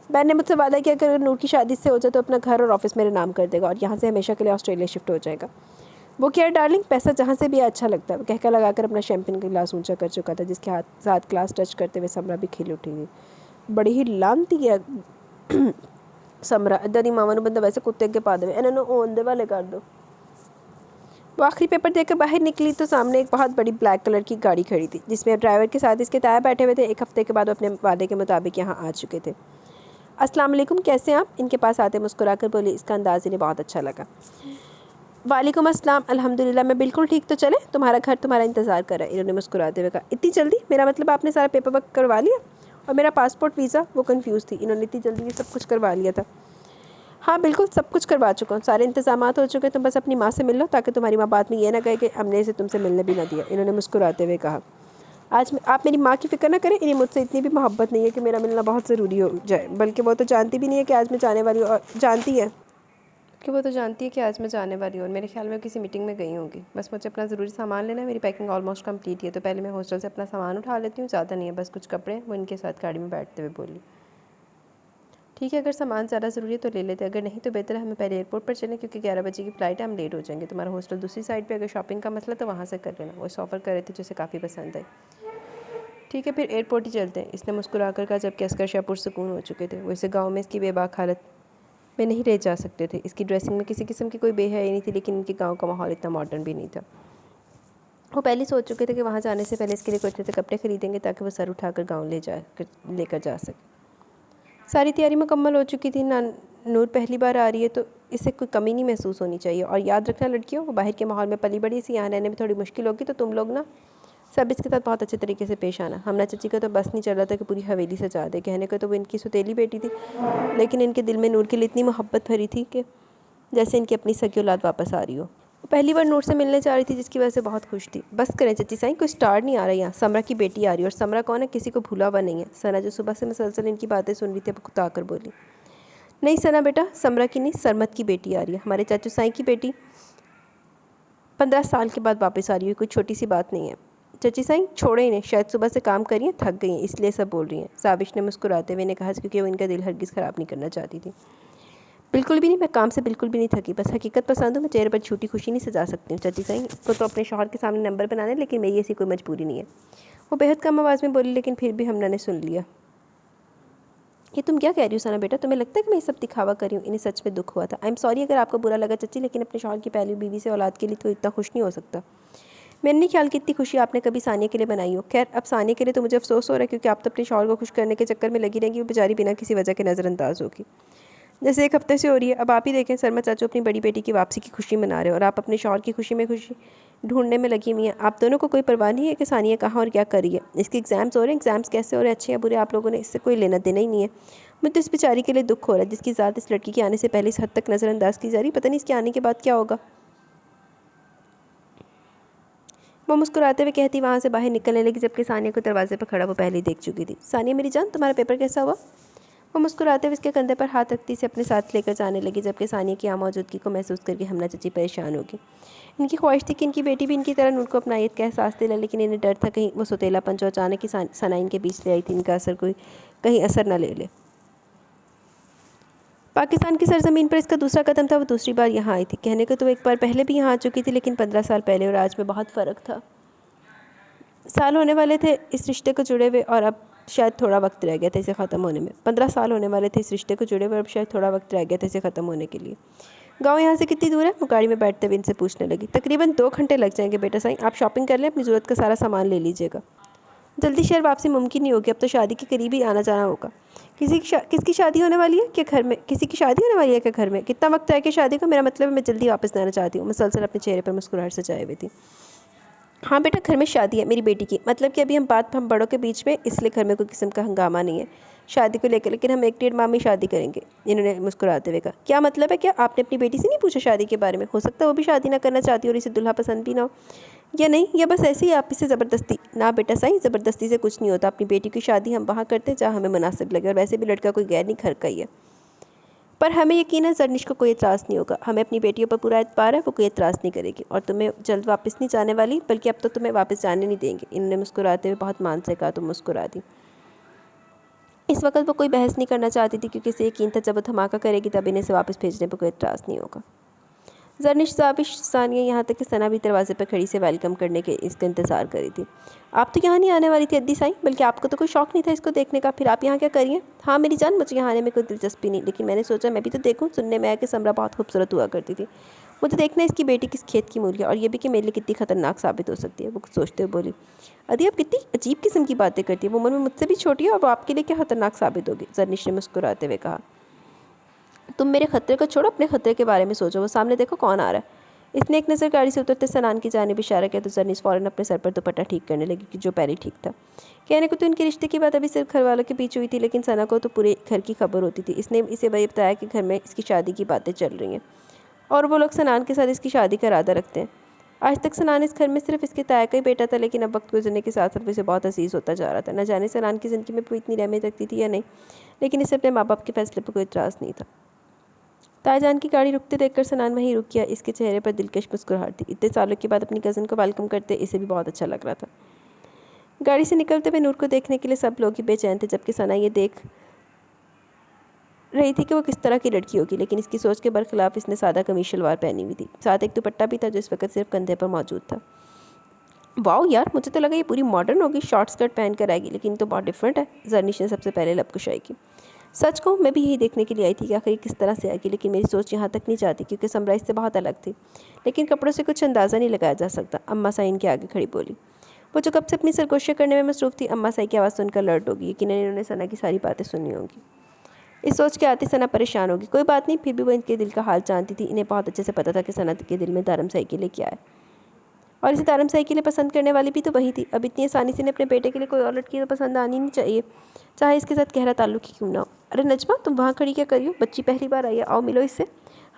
बहन ने मुझसे वादा किया कि अगर नूर की शादी से हो जाए तो अपना घर और ऑफिस मेरे नाम कर देगा, और यहाँ से हमेशा के लिए ऑस्ट्रेलिया शिफ्ट हो जाएगा। वो क्या डार्लिंग, पैसा जहाँ से भी अच्छा लगता है। कहकर लगाकर अपना शैम्पेन का गिलास ऊंचा कर चुका था, जिसके साथ ग्लास टच करते हुए समरा भी खिल उठी थी। बड़ी ही लानती है समरा, इधर ही मामा बंदा वैसे कुत्ते के पादे में इन्होंने ओंदे वाले कर दो। वो आखिरी पेपर देकर बाहर निकली तो सामने एक बहुत बड़ी ब्लैक कलर की गाड़ी खड़ी थी, जिसमें ड्राइवर के साथ इसके ताया बैठे हुए थे। एक हफ्ते के बाद वो अपने वादे के मुताबिक यहाँ आ चुके थे। अस्सलाम वालेकुम, कैसे हैं आप? इनके पास आते मुस्कुराकर बोली। इसका अंदाज़ इन्हें बहुत अच्छा लगा। वालेकुम अस्सलाम, अल्हम्दुलिल्लाह मैं बिल्कुल ठीक। तो चले, तुम्हारा घर तुम्हारा इंतज़ार कर रहा है। इन्होंने मुस्कुराते हुए कहा। इतनी जल्दी? मेरा मतलब आपने सारा पेपर वर्क करवा लिया? और मेरा पासपोर्ट वीज़ा? वो कन्फ्यूज़ थी। इन्होंने इतनी जल्दी ये सब कुछ करवा लिया था? हाँ बिल्कुल, सब कुछ करवा चुका हूँ, सारे इंतजामात हो चुके हैं। तुम बस अपनी माँ से मिल लो, ताकि तुम्हारी माँ बाद में ये ना कहे कि हमने इसे तुमसे मिलने भी ना दिया। इन्होंने मुस्कुराते हुए कहा। आज आप मेरी माँ की फ़िक्र ना करें, इन्हें मुझसे इतनी भी मोहब्बत नहीं है कि मेरा मिलना बहुत ज़रूरी हो जाए। बल्कि वो तो जानती भी नहीं है कि आज मैं जाने वाली हूँ, और जानती है कि आज मैं जाने वाली हूँ, और मेरे ख्याल में किसी मीटिंग में गई होंगी। बस मुझे अपना ज़रूरी सामान लेना है, मेरी पैकिंग ऑलमोस्ट कंप्लीट है। तो पहले मैं हॉस्टल से अपना सामान उठा लेती हूँ, ज़्यादा नहीं है, बस कुछ कपड़े। वो इनके साथ गाड़ी में बैठते हुए बोली। ठीक है, अगर सामान ज़्यादा ज़रूरी है तो ले लेते हैं, अगर नहीं तो बेहतर है हमें पहले एयरपोर्ट पर चलें, क्योंकि 11 बजे की फ़्लाइट है, हम लेट हो जाएंगे। तुम्हारा हॉस्टल दूसरी साइड पे, अगर शॉपिंग का मसला तो वहाँ से कर लेना। वो इस ऑफ़र कर रहे थे जिसे काफ़ी पसंद आई। ठीक है, फिर एयरपोर्ट ही चलते हैं, इसने मुस्कुरा कर कहा, जबकि अस्कर शाह पुरसुकून हो चुके थे। वो इसे गाँव में इसकी बेबाक हालत में नहीं ले जा सकते थे। इसकी ड्रेसिंग में किसी किस्म की कोई बेहयाई नहीं थी, लेकिन इनके गाँव का माहौल इतना मॉडर्न भी नहीं था। वो पहले सोच चुके थे कि वहाँ जाने से पहले इसके लिए कुछ अच्छे से कपड़े खरीदेंगे, ताकि वो सर उठाकर गाँव लेकर जा सके। सारी तैयारी मुकम्मल हो चुकी थी। नूर पहली बार आ रही है तो इसे कोई कमी नहीं महसूस होनी चाहिए। और याद रखना लड़कियों, वो बाहर के माहौल में पली बड़ी सी, यहाँ रहने में थोड़ी मुश्किल होगी, तो तुम लोग ना सब इसके साथ बहुत अच्छे तरीके से पेश आना। हमना चची का तो बस नहीं चल रहा था कि पूरी हवेली सजा दे। कहने को तो वो इनकी सुतेली बेटी थी, लेकिन इनके दिल में नूर के लिए इतनी मोहब्बत भरी थी कि जैसे इनकी अपनी सगी औलाद वापस आ रही हो। वो पहली बार नूर से मिलने जा रही थी, जिसकी वजह से बहुत खुश थी। बस करें चची साईं, कोई स्टार नहीं आ रहा यहाँ। समरा की बेटी आ रही है, और समरा कौन है? किसी को भूला हुआ नहीं है। सना जो सुबह से मुसलसल इनकी बातें सुन रही थी, अब कुता कर बोली। नहीं सना बेटा, समरा की नहीं, सरमत की बेटी आ रही है, हमारे चाचू साईं की बेटी 15 साल के बाद वापस आ रही है, कोई छोटी सी बात नहीं है। चाची साईं छोड़े इन्हें, शायद सुबह से काम करी हैं, थक गई हैं, इसलिए सब बोल रही हैं, साबिश ने मुस्कुराते हुए ने कहा, क्योंकि वो इनका दिल हरगिज़ ख़राब नहीं करना चाहती थी। बिल्कुल भी नहीं, मैं काम से बिल्कुल भी नहीं थकी, बस हकीकत पसंद हूँ, मैं चेहरे पर झूठी खुशी नहीं सजा सकती हूँ। चाची साईं को तो अपने शौहर के सामने नंबर बनाने, लेकिन मेरी ऐसी कोई मजबूरी नहीं है। वो बेहद कम आवाज़ में बोली, लेकिन फिर भी हमना ने सुन लिया। ये तुम क्या कह रही हो सना बेटा, तुम्हें लगता है कि मैं ये सब दिखावा कर रही हूँ? इन्हें सच में दुख हुआ था। आई एम सॉरी अगर आपको बुरा लगा चच्ची, लेकिन अपने शौहर की पहली बीवी से औलाद के लिए तो इतना खुश नहीं हो सकता। मैंने नहीं ख्याल कि इतनी खुशी आपने कभी सानिया के लिए बनाई हो। खैर अब सानिया के लिए तो मुझे अफसोस हो रहा है, क्योंकि आप तो अपने शौहर को खुश करने के चक्कर में लगी रहेंगी, वो बेचारी बिना किसी वजह के नज़रअंदाज होगी, जैसे एक हफ्ते से हो रही है। अब आप ही देखें, शर्मा चाचू अपनी बड़ी बेटी की वापसी की खुशी मना रहे हो और आप अपने शौहर की खुशी में खुशी ढूंढने में लगी हुई हैं। आप दोनों को कोई परवाह नहीं है कि सानिया कहाँ और क्या कर रही है। इसके एग्ज़ाम्स हो रहे हैं, एग्ज़ाम्स कैसे हो रहे हैं, अच्छे या बुरे, आप लोगों ने इससे कोई लेना देना ही नहीं है। मुझे तो इस बेचारी के लिए दुख हो रहा है, जिसकी ज़ात इस लड़की के आने से पहले इस हद तक नज़रअंदाज की जा रही, पता नहीं इसके आने के बाद क्या होगा। वो मुस्कुराते हुए कहती वहाँ से बाहर निकलने लगी, जबकि सानिया को दरवाजे पर खड़ा वो पहले ही देख चुकी थी। सानिया मेरी जान, तुम्हारा पेपर कैसा हुआ? वो मुस्कुराते हुए उसके कंधे पर हाथ रखती से अपने साथ लेकर जाने लगी, जबकि सानिया की यहाँ मौजूदगी को महसूस करके हमना चची परेशान होगी। इनकी ख्वाहिश थी कि इनकी बेटी भी इनकी तरह नूर को अपनायत का एहसास दिला, लेकिन इन्हें डर था कहीं वो सौतेलापन जो अचानक ही सना इनके बीच ले आई थी, इनका असर कोई कहीं असर न ले ले। पाकिस्तान की सरजमीन पर इसका दूसरा कदम था, वो दूसरी बार यहाँ आई थी। कहने को तो एक बार पहले भी यहाँ आ चुकी थी, लेकिन 15 साल पहले और आज में बहुत फ़र्क था। साल होने वाले थे इस रिश्ते को जुड़े हुए, और अब शायद थोड़ा वक्त रह गया था इसे ख़त्म होने में। 15 साल होने वाले थे इस रिश्ते को जुड़े हुए, अब शायद थोड़ा वक्त रह गया था इसे ख़त्म होने के लिए। गांव यहाँ से कितनी दूर है? वो गाड़ी में बैठते हुए इनसे पूछने लगी। तकरीबन 2 घंटे लग जाएंगे बेटा साईं, आप शॉपिंग कर लें, अपनी ज़रूरत का सारा सामान ले लीजिएगा। जल्दी शहर वापसी मुमकिन नहीं होगी, अब तो शादी के करीब ही आना जाना होगा। किसकी शादी होने वाली है क्या घर में? किसी की शादी होने वाली है क्या घर में? कितना वक्त है कि शादी को? मेरा मतलब है मैं जल्दी वापस जाना चाहती हूँ। मुसलसल अपने चेहरे पर मुस्कुराहट सजाए हुए थी। हाँ बेटा, घर में शादी है मेरी बेटी की, मतलब कि अभी हम बड़ों के बीच में, इसलिए घर में कोई किस्म का हंगामा नहीं है शादी को लेकर, लेकिन हम 1-1.5 माह में शादी करेंगे। इन्होंने मुस्कुराते हुए कहा। क्या मतलब है? क्या आपने अपनी बेटी से नहीं पूछा शादी के बारे में? हो सकता है वो भी शादी ना करना चाहती और इसे दुल्हा पसंद भी ना हो, या नहीं, या बस ऐसे ही आप इसे ज़बरदस्ती। ना बेटा साईं, ज़बरदस्ती से कुछ नहीं होता। अपनी बेटी की शादी हम वहाँ करते हैं जहाँ हमें मुनासिब लगे, और वैसे भी लड़का कोई गैर नहीं, घर का ही है। पर हमें यकीन है जरनिश को कोई एतराज़ नहीं होगा, हमें अपनी बेटियों पर पूरा एतबार है, वो कोई एतराज़ नहीं करेगी, और तुम्हें जल्द वापस नहीं जाने वाली, बल्कि अब तो तुम्हें वापस जाने नहीं देंगे। इन्होंने मुस्कुराते हुए बहुत मान से कहा। तो मुस्कुरा दी। इस वक्त वो कोई बहस नहीं करना चाहती थी, क्योंकि इसे यकीन था जब वो धमाका करेगी तब इन्हें से वापस भेजने पर कोई एतराज़ नहीं होगा। जरनिश, साबिश, सानिया, यहाँ तक कि सना भी दरवाजे पर खड़ी से वेलकम करने के इसका इंतज़ार करी थी। आप तो यहाँ नहीं आने वाली थी अद्दी साईं, बल्कि आपको तो कोई शौक़ नहीं था इसको देखने का, फिर आप यहाँ क्या करिए? हाँ मेरी जान, मुझे यहाँ आने में कोई दिलचस्पी नहीं, लेकिन मैंने सोचा मैं भी तो देखूँ। सुनने में आया कि समरा बहुत खूबसूरत हुआ करती थी, मुझे देखना इसकी बेटी किस खेत की मूली है, और ये भी कि मेरे लिए कितनी ख़तरनाक साबित हो सकती है। वो कुछ सोचते हुए बोली। अदी आप कितनी अजीब किस्म की बातें करती है, वो मन में मुझसे भी छोटी है, और वो आपके लिए क्या ख़तरनाक साबित होगी? जरनिश ने मुस्कुराते हुए कहा। तुम मेरे खतरे को छोड़ो, अपने खतरे के बारे में सोचो। वो सामने देखो कौन आ रहा है। इसने एक नज़र गाड़ी से उतरते सनान की जानिब इशारा किया, तो जरनिश फ़ौरन अपने सर पर दुपट्टा ठीक करने लगी, कि जो पहले ठीक था। कहने को तो इनके रिश्ते की बात अभी सिर्फ घर वालों के बीच हुई थी, लेकिन सना को तो पूरे घर की खबर होती थी। इसने इसे वही बताया कि घर में इसकी शादी की बातें चल रही हैं, और वो लोग सनान के साथ इसकी शादी का इरादा रखते हैं। आज तक सनान इस घर में सिर्फ इसके ताया का ही बेटा था, लेकिन अब वक्त गुजरने के साथ साथ वो इसे बहुत अजीज़ होता जा रहा था। न जाने सनान की ज़िंदगी में वो इतनी अहमियत रखती थी या नहीं, लेकिन इसे अपने माँ बाप के फैसले पर कोई इतराज़ नहीं था। ताईजान की गाड़ी रुकते देखकर सनान वहीं रुक गया। इसके चेहरे पर दिलकश मुस्कुराहट थी। इतने सालों के बाद अपनी कज़न को वेलकम करते इसे भी बहुत अच्छा लग रहा था। गाड़ी से निकलते हुए नूर को देखने के लिए सब लोग ही बेचैन थे, जबकि सना ये देख रही थी कि वो किस तरह की लड़की होगी, लेकिन इसकी सोच के बरखिलाफ इसने सादा कमीज शलवार पहनी हुई थी, साथ एक दुपट्टा भी था जो इस वक्त सिर्फ कंधे पर मौजूद था। वाओ यार, मुझे तो लगा ये पूरी मॉडर्न होगी, शॉर्ट स्कर्ट पहन कर आएगी, लेकिन तो बहुत डिफरेंट है। जरनिश ने सबसे पहले लबकुशाई की। सच कहूँ मैं भी यही देखने के लिए आई थी कि आखिर किस तरह से आएगी, लेकिन मेरी सोच यहाँ तक नहीं जाती, क्योंकि समरा इससे बहुत अलग थी। लेकिन कपड़ों से कुछ अंदाज़ा नहीं लगाया जा सकता। अम्मा साइन के आगे खड़ी बोली। वो जो कब से अपनी सरगोशियाँ करने में मसरूफ़ थी, अम्मा साई की आवाज़ सुनकर अलर्ट होगी, यकीनन इन्होंने सना की सारी बातें सुनी होंगी। इस सोच के आते सना परेशान होगी। कोई बात नहीं, फिर भी वो इनके दिल का हाल जानती थी। इन्हें बहुत अच्छे से पता था कि सना के दिल में दारम साई के लिए क्या है, और इसे दारम साई के लिए पसंद करने वाली भी तो वही थी। अब इतनी आसानी से अपने बेटे के लिए कोई और लड़की तो पसंद आनी नहीं चाहिए, चाहे इसके साथ गहरा ताल्लुक ही क्यों ना हो। अरे नजमा, तुम वहाँ खड़ी क्या करियो? बच्ची पहली बार आई है, आओ मिलो इससे।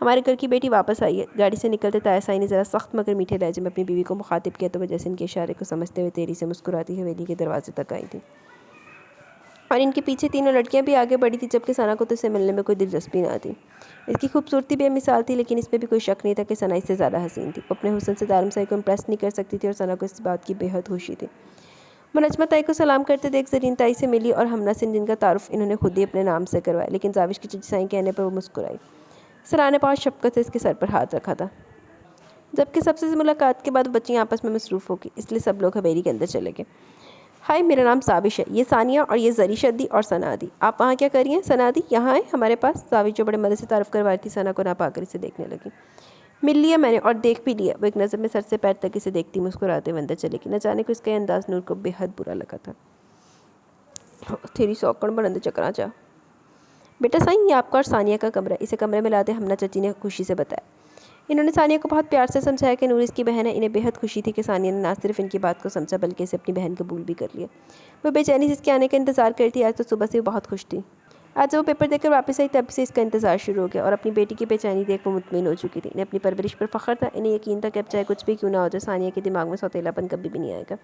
हमारे घर की बेटी वापस आई है। गाड़ी से निकलते ताया साई ने ज़रा सख्त मगर मीठे लहजे में अपनी बीवी को मुखातिब किया, तो वह जैसे इनके इशारे को समझते हुए तेरी से मुस्कुराती हवेली के दरवाजे तक आई थी। और इनके पीछे तीनों लड़कियां भी आगे बढ़ी थी, जबकि सना को तो इससे मिलने में कोई दिलचस्पी ना थी। इसकी खूबसूरती बेमिसाल थी, लेकिन इसमें भी कोई शक नहीं था कि सना इससे ज़्यादा हसीन थी। वो अपने हुस्न से दारम साई को इम्प्रेस नहीं कर सकती थी और सना को इस बात की बेहद खुशी थी। वो नजमा ताई को सलाम करते देख जरीन ताई से मिली और हमना सिंह, जिनका तारुफ इन्होंने खुद ही अपने नाम से करवाया, लेकिन जाविश की चची साई कहने पर वो मुस्कुराई। सना ने बहुत शफकत से इसके सर पर हाथ रखा था। जबकि सबसे मुलाकात के बाद बच्चियाँ आपस में मसरूफ़ होगी, इसलिए सब लोग हवेली के अंदर चले गए। हाय, मेरा नाम जाविश है, ये सानिया और ये जरीशत दी और सना दी। आप वहाँ क्या कर रही हैं? सना दी यहाँ आए हमारे पास। जाविश जो बड़े मज़े से तारुफ करवा रही थी, सना को ना पाकर इसे देखने लगी। मिल लिया मैंने और देख भी लिया। वो एक नज़र में सर से पैर तक इसे देखती मुस्कुराते हुए अंदर चली गई। न जाने को इसका अंदाज नूर को बेहद बुरा लगा था। तेरी सौकड़ बरंद चकरा जा। बेटा साईं, ये आपका और सानिया का कमरा है, इसे कमरे में ला दे, हमना चची ने खुशी से बताया। इन्होंने सानिया को बहुत प्यार से समझाया कि नूर इसकी बहन है। इन्हें बेहद खुशी थी कि सानिया ने ना सिर्फ इनकी बात को समझा, बल्कि इसे अपनी बहन कबूल भी कर लिया। वो बेचैनी से इसके आने का इंतज़ार करती थी। आज तो सुबह से वो बहुत खुश थी। आज जब वो पेपर देकर वापस आई, तब से इसका इंतज़ार शुरू हो गया और अपनी बेटी की बेचैनी देख वो मुतमिन हो चुकी थी। इन्हें अपनी परवरिश पर फ़ख्र था। इन्हें यकीन था कि अब चाहे कुछ भी क्यों ना हो जाए, सानिया के दिमाग में सौतेलापन कभी भी नहीं आएगा।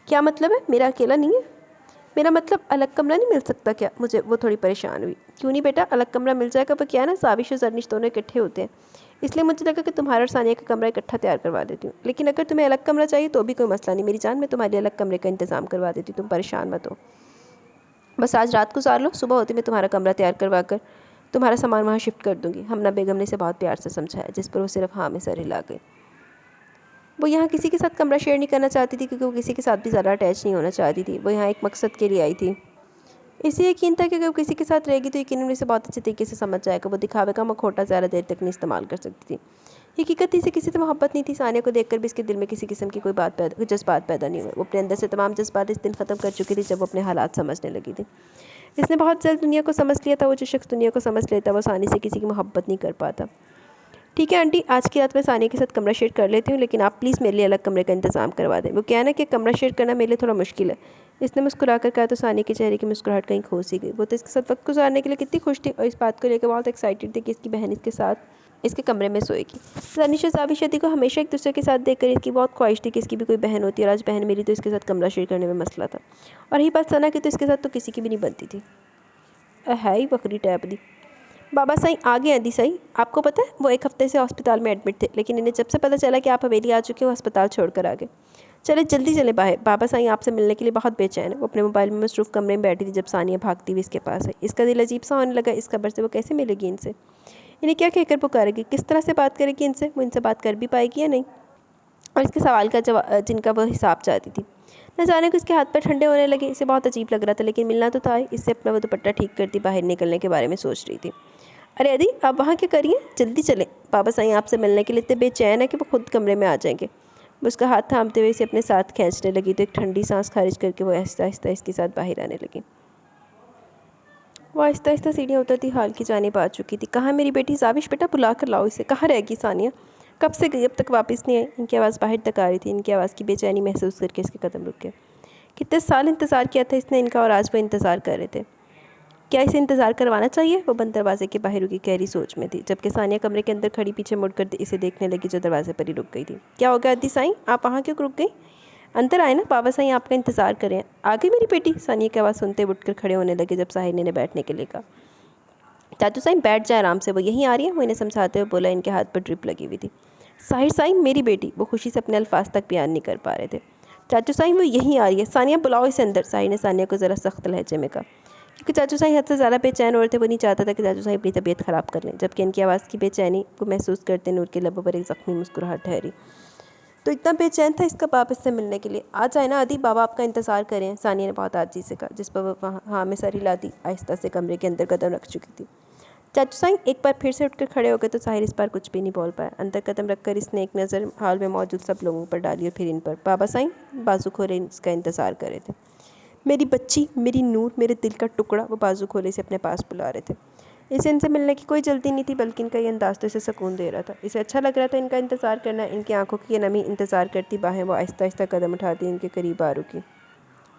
क्या मतलब है? मेरा अकेला नहीं है? मेरा मतलब अलग कमरा नहीं मिल सकता क्या? मुझे वो थोड़ी परेशान हुई। क्यों नहीं बेटा, अलग कमरा मिल जाएगा। पर क्या है ना, जाविश और जरनिश दोनों इकट्ठे होते हैं, इसलिए मुझे लगा कि तुम्हारा और सानिया का कमरा इकट्ठा तैयार करवा देती हूँ। लेकिन अगर तुम्हें अलग कमरा चाहिए तो भी कोई मसला नहीं मेरी जान, मैं तुम्हारे अलग कमरे का इंतज़ाम करवा देती हूँ, तुम परेशान मत हो। बस आज रात गुजार लो, सुबह होती मैं तुम्हारा कमरा तैयार करवा कर तुम्हारा सामान वहाँ शिफ्ट कर दूँगी। हमना बेगम ने इसे बहुत प्यार से समझाया, जिस पर वो सिर्फ हाँ में सर हिला गई। वो यहाँ किसी के साथ कमरा शेयर नहीं करना चाहती थी, क्योंकि वो किसी के साथ भी ज़्यादा अटैच नहीं होना चाहती थी। वो यहाँ एक मकसद के लिए आई थी। इसे यकीन था कि अगर वो किसी के साथ रहेगी तो यकीनन उसे बहुत अच्छे तरीके से समझ जाएगा। वो दिखावे का मखौटा ज़्यादा देर तक नहीं इस्तेमाल कर सकती थी। हकीकत इसे किसी से मोहब्बत नहीं थी। सानिया को देखकर भी इसके दिल में किसी किस्म की कोई जज्बात पैदा नहीं हुए। वो अपने अंदर से तमाम जज्बात इस दिन ख़त्म कर चुकी थी जब वो अपने हालात समझने लगी थी। इसने बहुत जल्द दुनिया को समझ लिया था। वो जो शख्स दुनिया को समझ लेता वो आसानी से किसी की मोहब्बत नहीं कर पाता। ठीक है आंटी, आज की रात मैं सानिया के साथ कमरा शेयर कर लेती हूँ, लेकिन आप प्लीज़ मेरे लिए अलग कमरे का इंतज़ाम करवा दें। वो क्या है ना कि कमरा शेयर करना मेरे लिए थोड़ा मुश्किल है। इसने मुस्कुरा कर कहा तो सानिया के चेहरे की मुस्कुराहट कहीं खो सी गई। वो तो इसके साथ वक्त गुजारने के लिए कितनी खुश थी और इस बात को लेकर बहुत एक्साइटेड थी कि इसकी बहन इसके साथ इसके कमरे में सोएगी। जरनिश और जाविशती को हमेशा एक दूसरे के साथ देखकर इसकी बहुत ख्वाहिश थी कि इसकी भी कोई बहन होती, और आज बहन मेरी तो इसके साथ कमरा शेयर करने में मसला था। और रही बात सना की, तो इसके साथ तो किसी की भी नहीं बनती थी। है ही बकरी टैप दी। बाबा साईं आ गए। आदि साईं, आपको पता है वो एक हफ्ते से हॉस्पिटल में एडमिट थे, लेकिन इन्हें जब से पता चला कि आप हवेली आ चुके हो, अस्पताल छोड़कर आ गए। चले जल्दी चले बाहर, बाबा साईं आपसे मिलने के लिए बहुत बेचैन है। वो अपने मोबाइल में मसरूफ़ कमरे में बैठी थी जब सानिया भागती हुई इसके पास है। इसका दिल अजीब सा होने लगा। इस खबर से वो कैसे मिलेगी इनसे? इन्हें क्या कहकर पुकारेगी? किस तरह से बात करेगी इनसे? वो इनसे बात कर भी पाएगी या नहीं? और इसके सवाल का जवाब जिनका वह हिसाब चाहती थी। न जाने को इसके हाथ पर ठंडे होने लगे। इसे बहुत अजीब लग रहा था, लेकिन मिलना तो था ही। इससे अपना वो दुपट्टा ठीक करती बाहर निकलने के बारे में सोच रही थी। अरे अदी, आप वहाँ क्या करिए? जल्दी चलें, बाबा साईं आपसे मिलने के लिए इतने बेचैन है कि वो खुद कमरे में आ जाएंगे। वो उसका हाथ थामते हुए इसे अपने साथ खींचने लगी, तो एक ठंडी सांस खारिज करके वो आहिस्ता आहिस्ता इसके साथ बाहर आने लगी। वो आहिस्ता आहिस्ता सीढ़ियाँ उतरती हाल की जानिब आ चुकी थी। कहाँ मेरी बेटी? जाविश बेटा, बुला कर लाओ इसे। कहाँ रहेगी सानिया? कब से गई, अब तक वापस नहीं आई? इनकी आवाज़ बाहर तक आ रही थी। इनकी आवाज़ की बेचैनी महसूस करके इसके कदम रुक गए। कितने साल इंतज़ार किया था इसने इनका, और आज वो इंतज़ार कर रहे थे। क्या इसे इंतज़ार करवाना चाहिए? वो बंद दरवाजे के बाहर रुकी गहरी सोच में थी, जबकि सानिया कमरे के अंदर खड़ी पीछे मुड़कर इसे देखने लगी, जो दरवाजे पर ही रुक गई थी। क्या हो गया आदि साईं, आप वहाँ क्यों रुक गई? अंदर आए ना, बाबा साईं आपका इंतज़ार करें। आ गई मेरी बेटी? सानिया की आवाज़ सुनते उठकर खड़े होने लगे जब साहिर ने बैठने के लिए कहा। चाचू साईं बैठ जाए आराम से, वो यहीं आ रही है, वो इन्हें समझाते हुए बोला। इनके हाथ पर ड्रिप लगी हुई थी। साहिर साईं मेरी बेटी, वो खुशी से अपने अल्फाज तक बयान नहीं कर पा रहे थे। चाचू साईं वो यहीं आ रही है, सानिया बुलाओ इसे अंदर। साहिर ने सानिया को ज़रा सख्त लहजे में कहा, क्योंकि चाचू साईं हद से ज़्यादा बेचैन हो रहे थे। वो नहीं चाहता था कि चाचू साईं अपनी तबीयत ख़राब कर लें। जबकि इनकी आवाज़ की बेचैनी को महसूस करते नूर के लबों पर एक ज़ख्मी मुस्कुराहट ठहरी। तो इतना बेचैन था इसका बाप इससे मिलने के लिए। आ जाए ना आदि, बाबा आपका इंतज़ार करें, सानिया ने बहुत आजी से कहा, जिस पर वह वहाँ हाँ में सर हिला दी आहिस्ता से कमरे के अंदर कदम रख चुकी थी। चाचू साईं एक बार फिर से उठकर खड़े हो गए, तो साहिर इस बार कुछ भी नहीं बोल पाया। अंदर कदम रखकर इसने एक नज़र हाल में मौजूद सब लोगों पर डाली और फिर इन पर। बाबा साईं बाजू खोले इसका इंतज़ार कर रहे थे। मेरी बच्ची, मेरी नूर, मेरे दिल का टुकड़ा, वो बाजू खोले से अपने पास बुला रहे थे। इसे इनसे मिलने की कोई जल्दी नहीं थी, बल्कि इनका ये अंदाज़ तो इसे सुकून दे रहा था। इसे अच्छा लग रहा था इनका इंतज़ार करना। इनकी आंखों की ये नमी इंतज़ार करती बाहें वो आहिस्ता आहिस्ता कदम उठाती इनके करीब आ रुकी।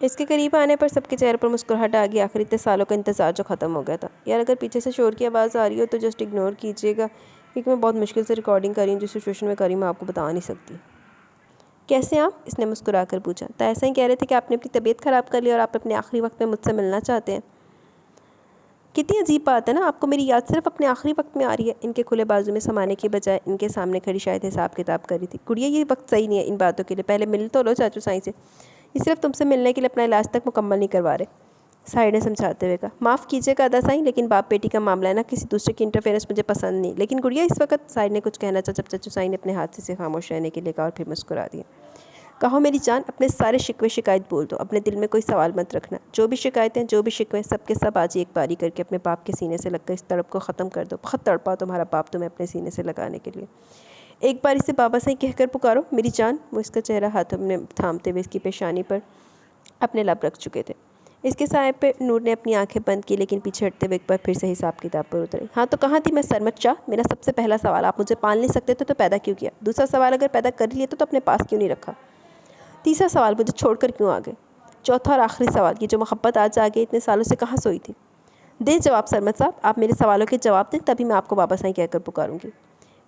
इसके करीब आने पर सबके चेहरे पर मुस्कुराहट आ गई। आखिर इतने सालों का इंतज़ार जो ख़त्म हो गया था। यार अगर पीछे से शोर की आवाज़ आ रही हो तो जस्ट इग्नोर कीजिएगा, क्योंकि मैं बहुत मुश्किल से रिकॉर्डिंग कर रही हूँ। जिस सिचुएशन में कर रही हूँ मैं आपको बता नहीं सकती। कैसे आप? इसने मुस्कुरा कर पूछा। तो ऐसा ही कह रहे थे कि आपने अपनी तबीयत ख़राब कर ली और आप अपने आखिरी वक्त में मुझसे मिलना चाहते हैं। कितनी अजीब बात है ना, आपको मेरी याद सिर्फ अपने आखिरी वक्त में आ रही है। इनके खुले बाजू में समाने की बजाय इनके सामने खड़ी शायद हिसाब किताब कर रही थी। गुड़िया, ये वक्त सही नहीं है इन बातों के लिए, पहले मिल तो लो चाचू साईं से। ये सिर्फ तुमसे मिलने के लिए अपना इलाज तक मुकम्मल नहीं करवा रहे, साहिर ने समझाते हुए कहा। माफ़ कीजिएगा अदा साईं, लेकिन बाप बेटी का मामला है ना, किसी दूसरे की इंटरफेरेंस मुझे पसंद नहीं। लेकिन गुड़िया, इस वक्त साहिर ने कुछ कहना चाहा, जब चाचू साईं ने अपने हाथ से खामोश रहने के लिए कहा और फिर मुस्कुरा दिया। कहो मेरी जान, अपने सारे शिकवे शिकायत बोल दो, अपने दिल में कोई सवाल मत रखना। जो भी शिकायतें, जो भी शिकवे, सब के सब आज एक बारी करके अपने बाप के सीने से लगकर इस तड़प को ख़त्म कर दो। बहुत तड़पा तुम्हारा बाप तुम्हें अपने सीने से लगाने के लिए। एक बार इसे बाबा साईं कहकर पुकारो मेरी जान। वो इसका चेहरा हाथों में थामते हुए इसकी पेशानी पर अपने लब रख चुके थे। इसके साय पे नूर ने अपनी आंखें बंद की, लेकिन पीछे हटते हुए एक बार फिर से हिसाब किताब पर उतरे। हाँ तो कहाँ थी मैं सरमत शाह? मेरा सबसे पहला सवाल, आप मुझे पाल नहीं सकते थे तो पैदा क्यों किया? दूसरा सवाल, अगर पैदा कर लिया तो अपने पास क्यों नहीं रखा? तीसरा सवाल, मुझे छोड़कर क्यों आ गए? चौथा और आखिरी सवाल, ये जो मोहब्बत आज आ गई इतने सालों से कहाँ सोई थी? दे जवाब सरमत साहब, आप मेरे सवालों के जवाब दें, तभी मैं आपको बाबा साईं कहकर पुकारूंगी।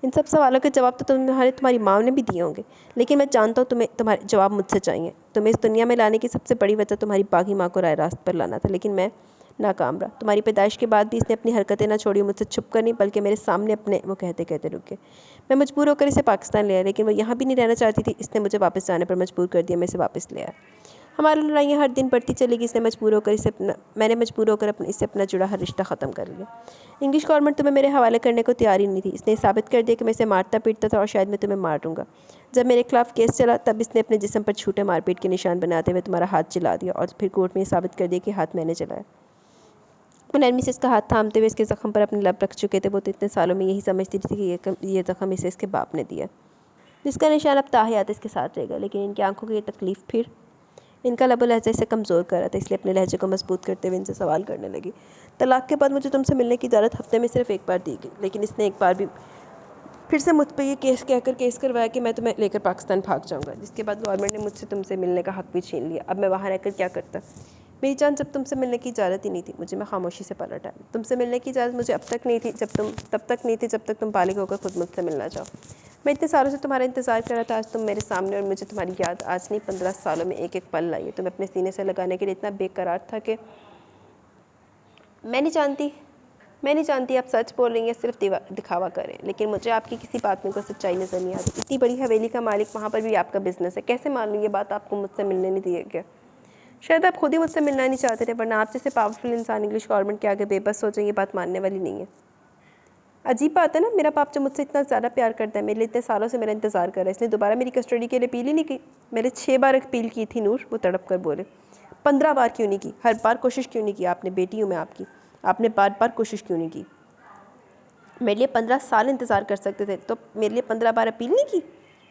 इन सब सवालों के जवाब तो तुम्हारी माँ ने भी दिए होंगे, लेकिन मैं जानता हूँ तुम्हें तुम्हारे जवाब मुझसे चाहिए। तुम्हें इस दुनिया में लाने की सबसे बड़ी वजह तुम्हारी बागी माँ को राह रास्त पर लाना था, लेकिन मैं नाकाम रहा। तुम्हारी पैदाइश के बाद भी इसने अपनी हरकतें ना छोड़ी, मुझसे छुप कर नहीं बल्कि मेरे सामने अपने। वो कहते कहते रुक गए। मैं मजबूर होकर इसे पाकिस्तान ले आया, लेकिन वो यहाँ भी नहीं रहना चाहती थी। इसने मुझे वापस जाने पर मजबूर कर दिया, मैं इसे वापस ले आया। हमारी लड़ाइयाँ हर दिन बढ़ती चलेगी। इसने मजबूर होकर इसे अपना मैंने मजबूर होकर इससे अपना जुड़ा हर रिश्ता ख़त्म कर लिया। इंग्लिश गवर्नमेंट तुम्हें मेरे हवाले करने को तैयार ही नहीं थी। इसने साबित कर दिया कि मैं इसे मारता पीटता था और शायद मैं तुम्हें मार दूंगा। जब मेरे खिलाफ केस चला तब इसने अपने जिस्म पर छूटे मारपीट के निशान बनाते हुए तुम्हारा हाथ जला दिया और फिर कोर्ट में ये साबित कर दिया कि हाथ मैंने चलाया। मैं नरमी से इसका हाथ थामते हुए इसके ज़ख्म पर अपनी लब रख चुके थे। वो तो इतने सालों में यही समझती थी कि ये ज़ख्म इसे इसके बाप ने दिया, जिसका निशान अब ताहियात इसके साथ रहेगा। लेकिन इनकी आंखों की ये तकलीफ़ फिर इनका लबो लहजा इसे कमज़ोर कर रहा था, इसलिए अपने लहजे को मजबूत करते हुए इनसे सवाल करने लगी। तलाक के बाद मुझे तुमसे मिलने की इजाज़त हफ्ते में सिर्फ एक बार दी गई, लेकिन इसने एक बार भी फिर से मुझ पर ये केस करवाया कि मैं तुम्हें लेकर पाकिस्तान भाग जाऊंगा, जिसके बाद गवर्नमेंट ने मुझसे तुमसे मिलने का हक भी छीन लिया। अब मैं वहाँ रहकर क्या करता? मेरी जान, जब तुमसे मिलने की इजाज़त ही नहीं थी, मुझे मैं खामोशी से पलट आया। तुमसे मिलने की इजाज़त मुझे तब तक नहीं थी जब तक तुम बालिग होकर खुद मुझसे मिलना चाहो। मैं इतने सालों से तुम्हारा इंतज़ार कर रहा था, आज तुम मेरे सामने, और मुझे तुम्हारी याद आज नहीं 15 सालों में एक एक पल लाई है। तुम्हें अपने सीने से लगाने के लिए इतना बेकरार था कि मैं नहीं जानती आप सच बोल रही हैं सिर्फ दिखावा करें, लेकिन मुझे आपकी किसी बात में कोई सच्चाई नज़र नहीं आती। इतनी बड़ी हवेली का मालिक, वहाँ पर भी आपका बिजनेस है, कैसे मान लूँ ये बात आपको मुझसे मिलने नहीं दिया गया? शायद आप खुद ही मुझसे मिलना नहीं चाहते थे, वरना आप जैसे पावरफुल इंसान इंग्लिश गवर्नमेंट के आगे बेबस हो जाए, ये बात मानने वाली नहीं है। अजीब बात है ना, मेरा बाप जो मुझसे इतना ज़्यादा प्यार करता है, मेरे लिए इतने सालों से मेरा इंतज़ार कर रहा है, इसने दोबारा मेरी कस्टडी के लिए अपील ही नहीं की। मैंने 6 बार अपील की थी नूर, वो तड़प कर बोले। 15 बार क्यों नहीं की? हर बार कोशिश क्यों नहीं की आपने? बेटी हूँ मैं आपकी, आपने बार बार कोशिश क्यों नहीं की? मेरे लिए 15 साल इंतज़ार कर सकते थे, तो मेरे लिए 15 बार अपील नहीं की?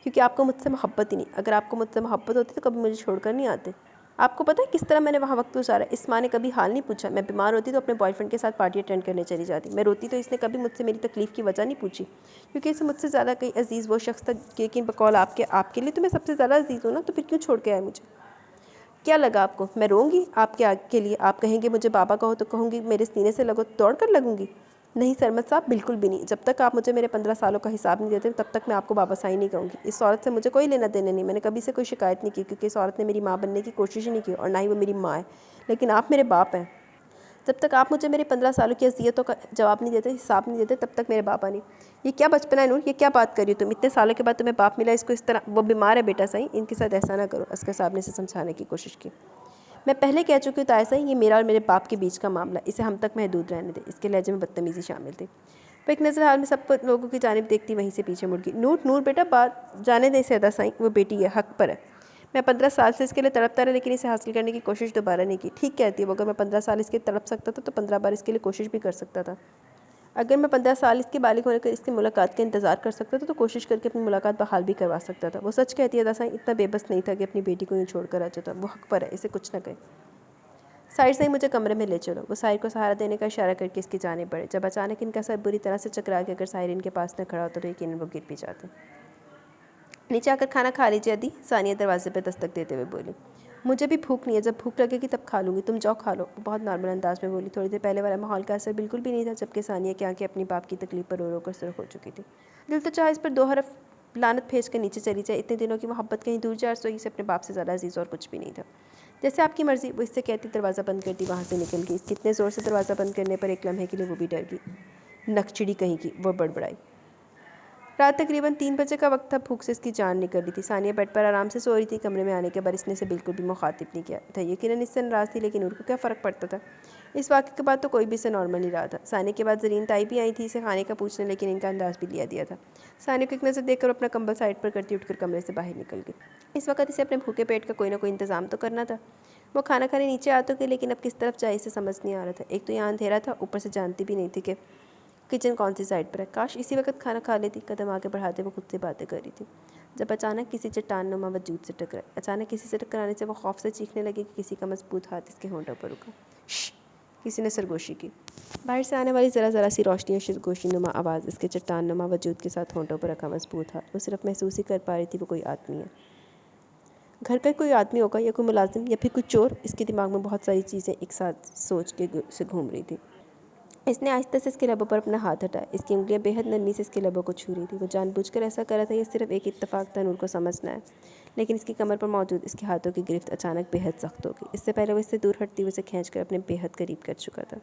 क्योंकि आपको मुझसे मोहब्बत ही नहीं। अगर आपको मुझसे मोहब्बत होती तो कभी मुझे छोड़कर नहीं आते। आपको पता है किस तरह मैंने वहाँ वक्त गुजारा? इस माँ ने कभी हाल नहीं पूछा। मैं बीमार होती तो अपने बॉयफ्रेंड के साथ पार्टी अटेंड करने चली जाती। मैं रोती तो इसने कभी मुझसे मेरी तकलीफ़ की वजह नहीं पूछी, क्योंकि इसे मुझसे ज़्यादा कहीं अजीज़ वो शख्स था, लेकिन बकौल आपके लिए तो मैं सबसे ज़्यादा अजीज़ हूँ ना, तो फिर क्यों छोड़ के आए मुझे? क्या लगा आपको मैं रोऊंगी आपके आग के लिए? आप कहेंगे मुझे बाबा कहो तो कहूँगी मेरे सीने से लगो दौड़ कर लगूंगी? नहीं सरमत साहब, बिल्कुल भी नहीं। जब तक आप मुझे मेरे 15 सालों का हिसाब नहीं देते तब तक मैं आपको बाबा साईं नहीं कहूँगी। इस औरत से मुझे कोई लेना देना नहीं। मैंने कभी से कोई शिकायत नहीं की, क्योंकि इस औरत ने मेरी माँ बनने की कोशिश ही नहीं की, और ना ही वो मेरी माँ है। लेकिन आप मेरे बाप हैं। जब तक आप मुझे मेरे 15 सालों की अज़ियतों का जवाब नहीं देते, हिसाब नहीं देते, तब तक मेरे बाबा नहीं। ये क्या बचपना है नूर? ये क्या बात कर रही हो तुम? इतने सालों के बाद तुम्हें बाप मिला, इसको इस तरह? वो बीमार है बेटा साईं, इनके साथ ऐसा ना करो। असगर साहब ने इसे समझाने की कोशिश की। मैं पहले कह चुकी हूँ ताया साईं, ये मेरा और मेरे बाप के बीच का मामला, इसे हम तक महदूद रहने दे। इसके लहजे में बदतमीज़ी शामिल थी। वो एक नज़र हाल में सब लोगों की जानिब देखती वहीं से पीछे मुड़ गई। नूर बेटा, बात जाने दे सदा साईं, वो बेटी है, हक पर है। मैं 15 साल से इसके लिए तड़पता रहा, लेकिन इसे हासिल करने की कोशिश दोबारा नहीं की। ठीक कहती है वो, अगर मैं 15 साल इसके तड़प सकता था तो 15 बार इसके लिए कोशिश भी कर सकता था। अगर मैं 15 साल इसके बालिग होने का इसकी मुलाकात का इंतज़ार कर सकता था तो कोशिश करके अपनी मुलाकात बहाल भी करवा सकता था। वो सच कहती है दासाई, इतना बेबस नहीं था कि अपनी बेटी को यूँ छोड़ कर आ जाता। वो हक पर है, इसे कुछ न कहे। साहिर से ही मुझे कमरे में ले चलो। वो साहिर को सहारा देने का इशारा करके इसकी जाने पड़े। जब अचानक इनका सर बुरी तरह से चकरा के अगर साहिर इनके पास न खड़ा होता तो यकीनन वो गिर भी जाते। नीचे आकर खाना खा लीजिए अदी, सानिया दरवाजे पर दस्तक देते हुए बोली। मुझे भी भूख नहीं है, जब भूख लगेगी तब खा लूँगी, तुम जाओ खा लो। वो बहुत नॉर्मल अंदाज में बोली। थोड़ी देर पहले वाला माहौल का असर बिल्कुल भी नहीं था, जबकि सानिया की आंखें अपनी बाप की तकलीफ पर रो रो कर सुर्ख हो चुकी थी। दिल तो चाहे इस पर 2 हरफ लानत भेज कर नीचे चली जाए, इतने दिनों की मोहब्बत कहीं दूर जा सोई से अपने बाप से ज़्यादा अजीज़ और कुछ भी नहीं था। जैसे आपकी मर्ज़ी, वो इससे कहती दरवाज़ा बंद करती, वहाँ से निकल गई। इसके इतने ज़ोर से दरवाज़ा बंद करने पर एक लम्हे के लिए वो भी डर गई। नकचिड़ी कहीं की, वो बड़बड़ाई। रात तकरीबन 3 बजे का वक्त था। भूख से इसकी जान निकल रही थी। सानिया बेड पर आराम से सो रही थी। कमरे में आने के बाद इसने से बिल्कुल भी मुखातिब नहीं किया था। यकीनन इससे नाराज़ थी, लेकिन उनको क्या फ़र्क पड़ता था। इस वाक़े के बाद तो कोई भी इसे नॉर्मल नहीं रहा था। सानिया के बाद ज़रीन ताई भी आई थी इसे खाने का पूछने, लेकिन इनका अंदाज़ भी लिया दिया था। सानिया को एक नज़र देखकर अपना कंबल साइड पर करती उठकर कमरे से बाहर निकल गई। इस वक्त इसे अपने भूखे पेट का कोई ना कोई इंतज़ाम तो करना था। वो खाना खाने नीचे आ तो गई, लेकिन अब किस तरफ जाए इसे समझ नहीं आ रहा था। एक तो यहाँ अंधेरा था, ऊपर से जानती भी नहीं थी कि किचन कौन सी साइड पर है। काश इसी वक्त खाना खा लेती। कदम आगे बढ़ाते वो खुद से बातें कर रही थी, जब अचानक किसी चट्टान नुमा वजूद से टकराई। अचानक किसी से टकराने से वो खौफ से चीखने लगी कि किसी का मजबूत हाथ इसके होंठों पर रुका। किसी ने सरगोशी की। बाहर से आने वाली ज़रा सी रोशनी और सरगोशी नुमा आवाज़ इसके चट्टान नुमा वजूद के साथ होंठों पर रखा मजबूत हाथ। वो सिर्फ महसूस ही कर पा रही थी वो कोई आदमी है, घर का कोई आदमी होगा या कोई मुलाजिम या फिर कोई चोर। इसके दिमाग में बहुत सारी चीज़ें एक साथ सोच के से घूम रही थी। इसने आहिस्ता से इसके लबों पर अपना हाथ हटाया। इसकी उंगलियां बेहद नरमी से इसके लबों को छू रही थी। वो जानबूझकर ऐसा कर रहा था, यह सिर्फ एक इत्तेफाक था, नूर को समझना है। लेकिन इसकी कमर पर मौजूद इसके हाथों की गिरफ्त अचानक बेहद सख्त हो गई। इससे पहले वो इससे दूर हटती हुई उसे खींचकर अपने बेहद करीब कर चुका था।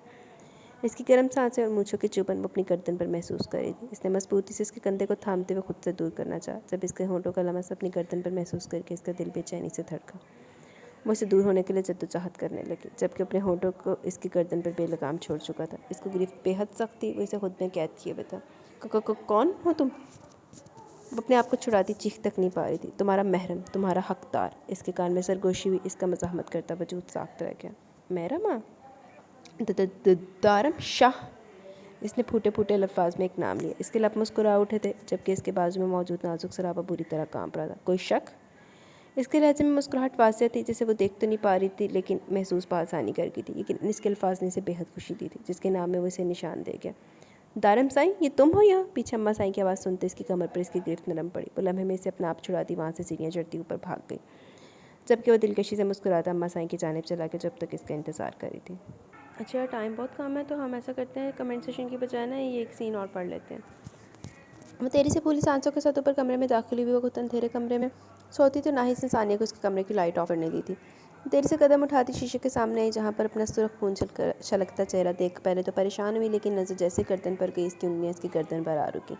इसकी गर्म सांसें और मूँछों की चुभन वो अपनी गर्दन पर महसूस कर रही थी। इसने मजबूती से इसके कंधे को थामते हुए खुद से दूर करना चाहा। जब इसके होंठों का लमस अपनी गर्दन पर महसूस करके इसका दिल बेचैनी से धड़का। वो इससे दूर होने के लिए जद्दोजहद करने लगी, जबकि अपने होंठों को इसकी गर्दन पर बेलगाम छोड़ चुका था। इसको गिरफ्त बेहद सख्त थी। वो इसे खुद में कैद किए बता। कौन हो तुम? वो अपने आप को छुड़ाती चीख तक नहीं पा रही थी। तुम्हारा महरम, तुम्हारा हकदार। इसके कान में सरगोशी हुई। इसका मज़ाहमत करता वजूद साख्त रह गया। महरम? दारम शाह। इसने फूटे फूटे लफ्ज़ में एक नाम लिया। इसके लब मुस्कुरा उठे थे, जबकि इसके बाजू में मौजूद नाजुक सराबा बुरी तरह कांप रहा था। कोई शक? इसके लहजे में मुस्कुराहट वाज़ेह थी, जिसे वो देख तो नहीं पा रही थी, लेकिन महसूस आसानी कर गई थी। लेकिन इसके अल्फाज ने इसे बेहद खुशी दी थी, जिसके नाम में वो इसे निशान दे गया। दारम साईं, ये तुम हो यहाँ? पीछे अम्मा साईं की आवाज़ सुनते इसकी कमर पर इसकी गिरफ्त नरम पड़ी। वो लम्हे में इसे अपना आप छुड़ा दी, वहाँ से सीढ़ियाँ चढ़ती ऊपर भाग गई, जबकि वो दिलकशी से मुस्कुराता अम्मा साईं की जानिब चला के जब तक इसका इंतज़ार कर रही थी। अच्छा, टाइम बहुत कम है, तो हम ऐसा करते हैं, कमेंट सेशन की बजाय ना ये एक सीन और पढ़ लेते हैं। वो तेरी से फूली सांसों के साथ ऊपर कमरे में दाखिल हुई। वो खुद अंधेरे कमरे में सोती तो ना ही इसने सानिया को उसके कमरे की लाइट ऑफ करने दी थी। देर से कदम उठाती शीशे के सामने आई, जहाँ पर अपना सुर्ख खून छलकता चेहरा देख पहले तो परेशान हुई, लेकिन नज़र जैसे गर्दन पर गई, इसकी उंगलियाँ इसकी गर्दन पर आ रुकी।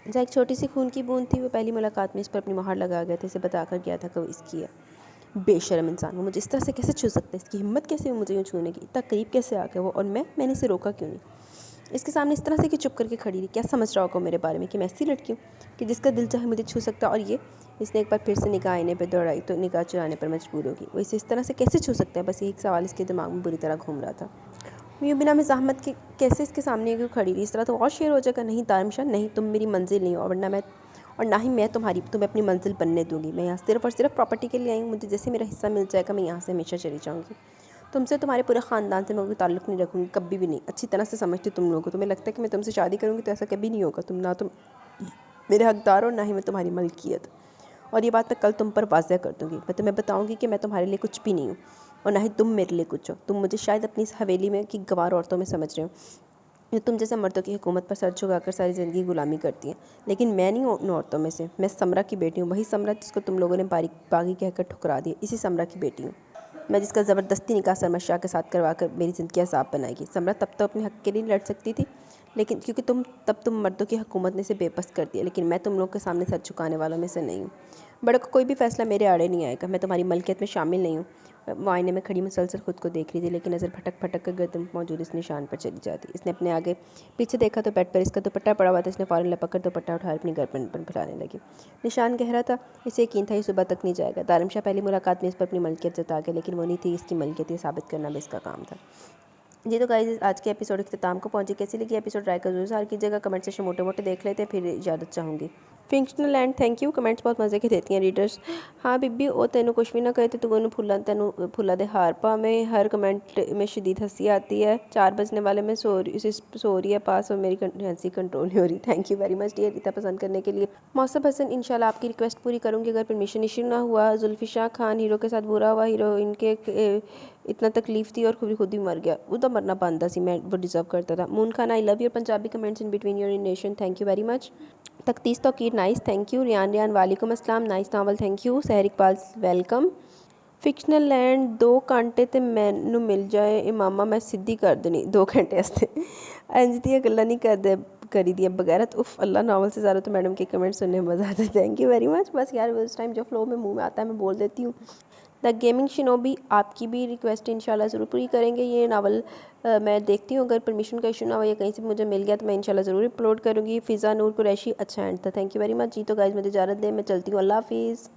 जहाँ एक छोटी सी खून की बूंद थी, वो पहली मुलाकात में इस पर अपनी मुहर लगा गया था। इसे बताकर गया था कि वो इसकी है। बेशर्म इंसान, वो मुझे इस तरह से कैसे छू सकता है? इसकी हिम्मत कैसे हुई मुझे यूँ छूने की? इतना करीब कैसे आ गया वो? और मैंने इसे रोका क्यों नहीं? इसके सामने इस तरह से कि चुप करके खड़ी रही। क्या समझ रहा होगा मेरे बारे में कि मैं ऐसी लड़की हूँ कि जिसका दिल चाहे मुझे छू सकता? और ये, इसने एक बार फिर से निगाह आईने पर दौड़ाई तो निगाह चुराने पर मजबूर होगी। वो इसे इस तरह से कैसे छू सकता है? बस यही सवाल इसके दिमाग में बुरी तरह घूम रहा था। यूँ बिना मज़ाहमत के कैसे इसके सामने क्यों खड़ी रही? इस तरह तो और शेर हो जाएगा। नहीं दारमशाह, नहीं, तुम मेरी मंजिल नहीं हो, वरना मैं और ना ही मैं तुम्हें अपनी मंजिल बनने दूंगी। मैं यहाँ सिर्फ और सिर्फ प्रॉपर्टी के लिए आई हूँ। मुझे जैसे मेरा हिस्सा मिल जाएगा, मैं यहाँ से हमेशा चली जाऊँगी। तुमसे, तुम्हारे पूरे ख़ानदान से मैं कोई ताल्लुक़ नहीं रखूँगी, कभी भी नहीं। अच्छी तरह से समझती तुम लोगों को। तुम्हें लगता है कि मैं तुमसे शादी करूँगी तो ऐसा कभी नहीं होगा। तुम ना तुम मेरे हकदार हो, ना ही मैं तुम्हारी मलकियत। और ये बात मैं कल तुम पर वाज़ह कर दूँगी। मैं तुम्हें बताऊँगी कि मैं तुम्हारे लिए कुछ भी नहीं हूँ, और ना ही तुम मेरे लिए कुछ हो। तुम मुझे शायद अपनी इस हवेली में की गंवार औरतों में समझ रहे हो, जो तुम जैसे मर्दों की हुकूमत पर सर झुकाकर सारी ज़िंदगी गुलामी करती हैं। लेकिन मैं नहीं हूँ उन औरतों में से। मैं समरा की बेटी हूँ, वही समरा जिसको तुम लोगों ने बागी कहकर ठुकरा दिया। इसी समरा की बेटी हूँ मैं, जिसका ज़बरदस्ती निकाह सरमद शाह के साथ करवा कर मेरी ज़िंदगी अज़ाब बनाएगी। समरा तब तो अपने हक़ के लिए लड़ सकती थी, लेकिन क्योंकि तुम मर्दों की हुकूमत ने इसे बेबस कर दिया। लेकिन मैं तुम लोग के सामने सर झुकाने वालों में से नहीं हूँ। बड़े को कोई भी फ़ैसला मेरे आड़े नहीं आएगा। मैं तुम्हारी मलकियत में शामिल नहीं हूँ। वो आईने में खड़ी मुसलसल खुद को देख रही थी, लेकिन नज़र भटक भटक कर गर्दन मौजूद इस निशान पर चली जाती। इसने अपने आगे पीछे देखा तो बेड पर इसका दुपट्टा पड़ा हुआ था। इसने फ़ौरन लपक कर दुपट्टा उठाकर अपनी गर्दन पर फैलाने लगी। निशान गहरा था, इसे यकीन था ये सुबह तक नहीं जाएगा। दारमशाह पहली मुलाकात में इस पर अपनी मलकियत जता गया, लेकिन वो नहीं थी इसकी मलकियत, ये साबित करना भी इसका काम था। जी तो गाइस, आज के एपिसोड के अख्ताम को पहुंची। कैसी लगी एपिसोड ट्राई कर जरूर सार कीजिएगा। कमेंट सेक्शन मोटे मोटे देख लेते हैं, फिर इजाज़त चाहूँगी। फिंक्शनल एंड थैंक यू, कमेंट्स बहुत मज़े के देती हैं रीडर्स। हाँ बीबी, वो तेनों कुछ भी ना कहते, तू फुला दे हार पा। में हर कमेंट में शदीद हंसी आती है। 4 बजने वाले में सो रही है पास, और मेरी हंसी कंट्रोल नहीं हो रही। Thank you very much dear, इतना पसंद करने के लिए। मौसम हसन, इंशाल्लाह आपकी रिक्वेस्ट पूरी करूँगी अगर परमिशन इशू ना हुआ। जुल्फिशा खान, हीरो के साथ बुरा हुआ, हीरोइन के इतना तकलीफ थी और खुद ही मर गया। वो तो मरना बनता सी, मैं वो डिज़र्व करता था। Moon Khan, I love your Punjabi comments in between your nation, thank you very much. तख्तीस Tauqeer nice thank you. Riyan वालेकुम अस्सलाम नाइस नावल थैंक यू। सहर इकबाल वेलकम। फिक्शनल लैंड 2 घंटे ते मैनू मिल जाए इमामा मैं सीधी कर देनी 2 घंटे वास्ते इंज दियां गल्लां नहीं करदे करी दिया बगैरत उफ अल्लाह। नावल से ज़्यादा तो मैडम के कमेंट सुनने में मज़ा आता है। Thank you very much. बस यार उस टाइम जो फ्लो में मुंह में आता है मैं बोल देती हूँ। द गेमिंग शिनोबी आपकी भी रिक्वेस्ट इंशाल्लाह ज़रूर पूरी करेंगे। ये नावल मैं देखती हूँ अगर परमिशन का इशू ना हो या कहीं से मुझे मिल गया तो मैं इंशाल्लाह ज़रूर अपलोड करूँगी। फ़िज़ा नूर कुरैशी अच्छा एंड था थैंक यू वेरी मच जी। तो गाइज़ मुझे इजाज़त दें मैं चलती हूँ अल्लाह हाफिज़।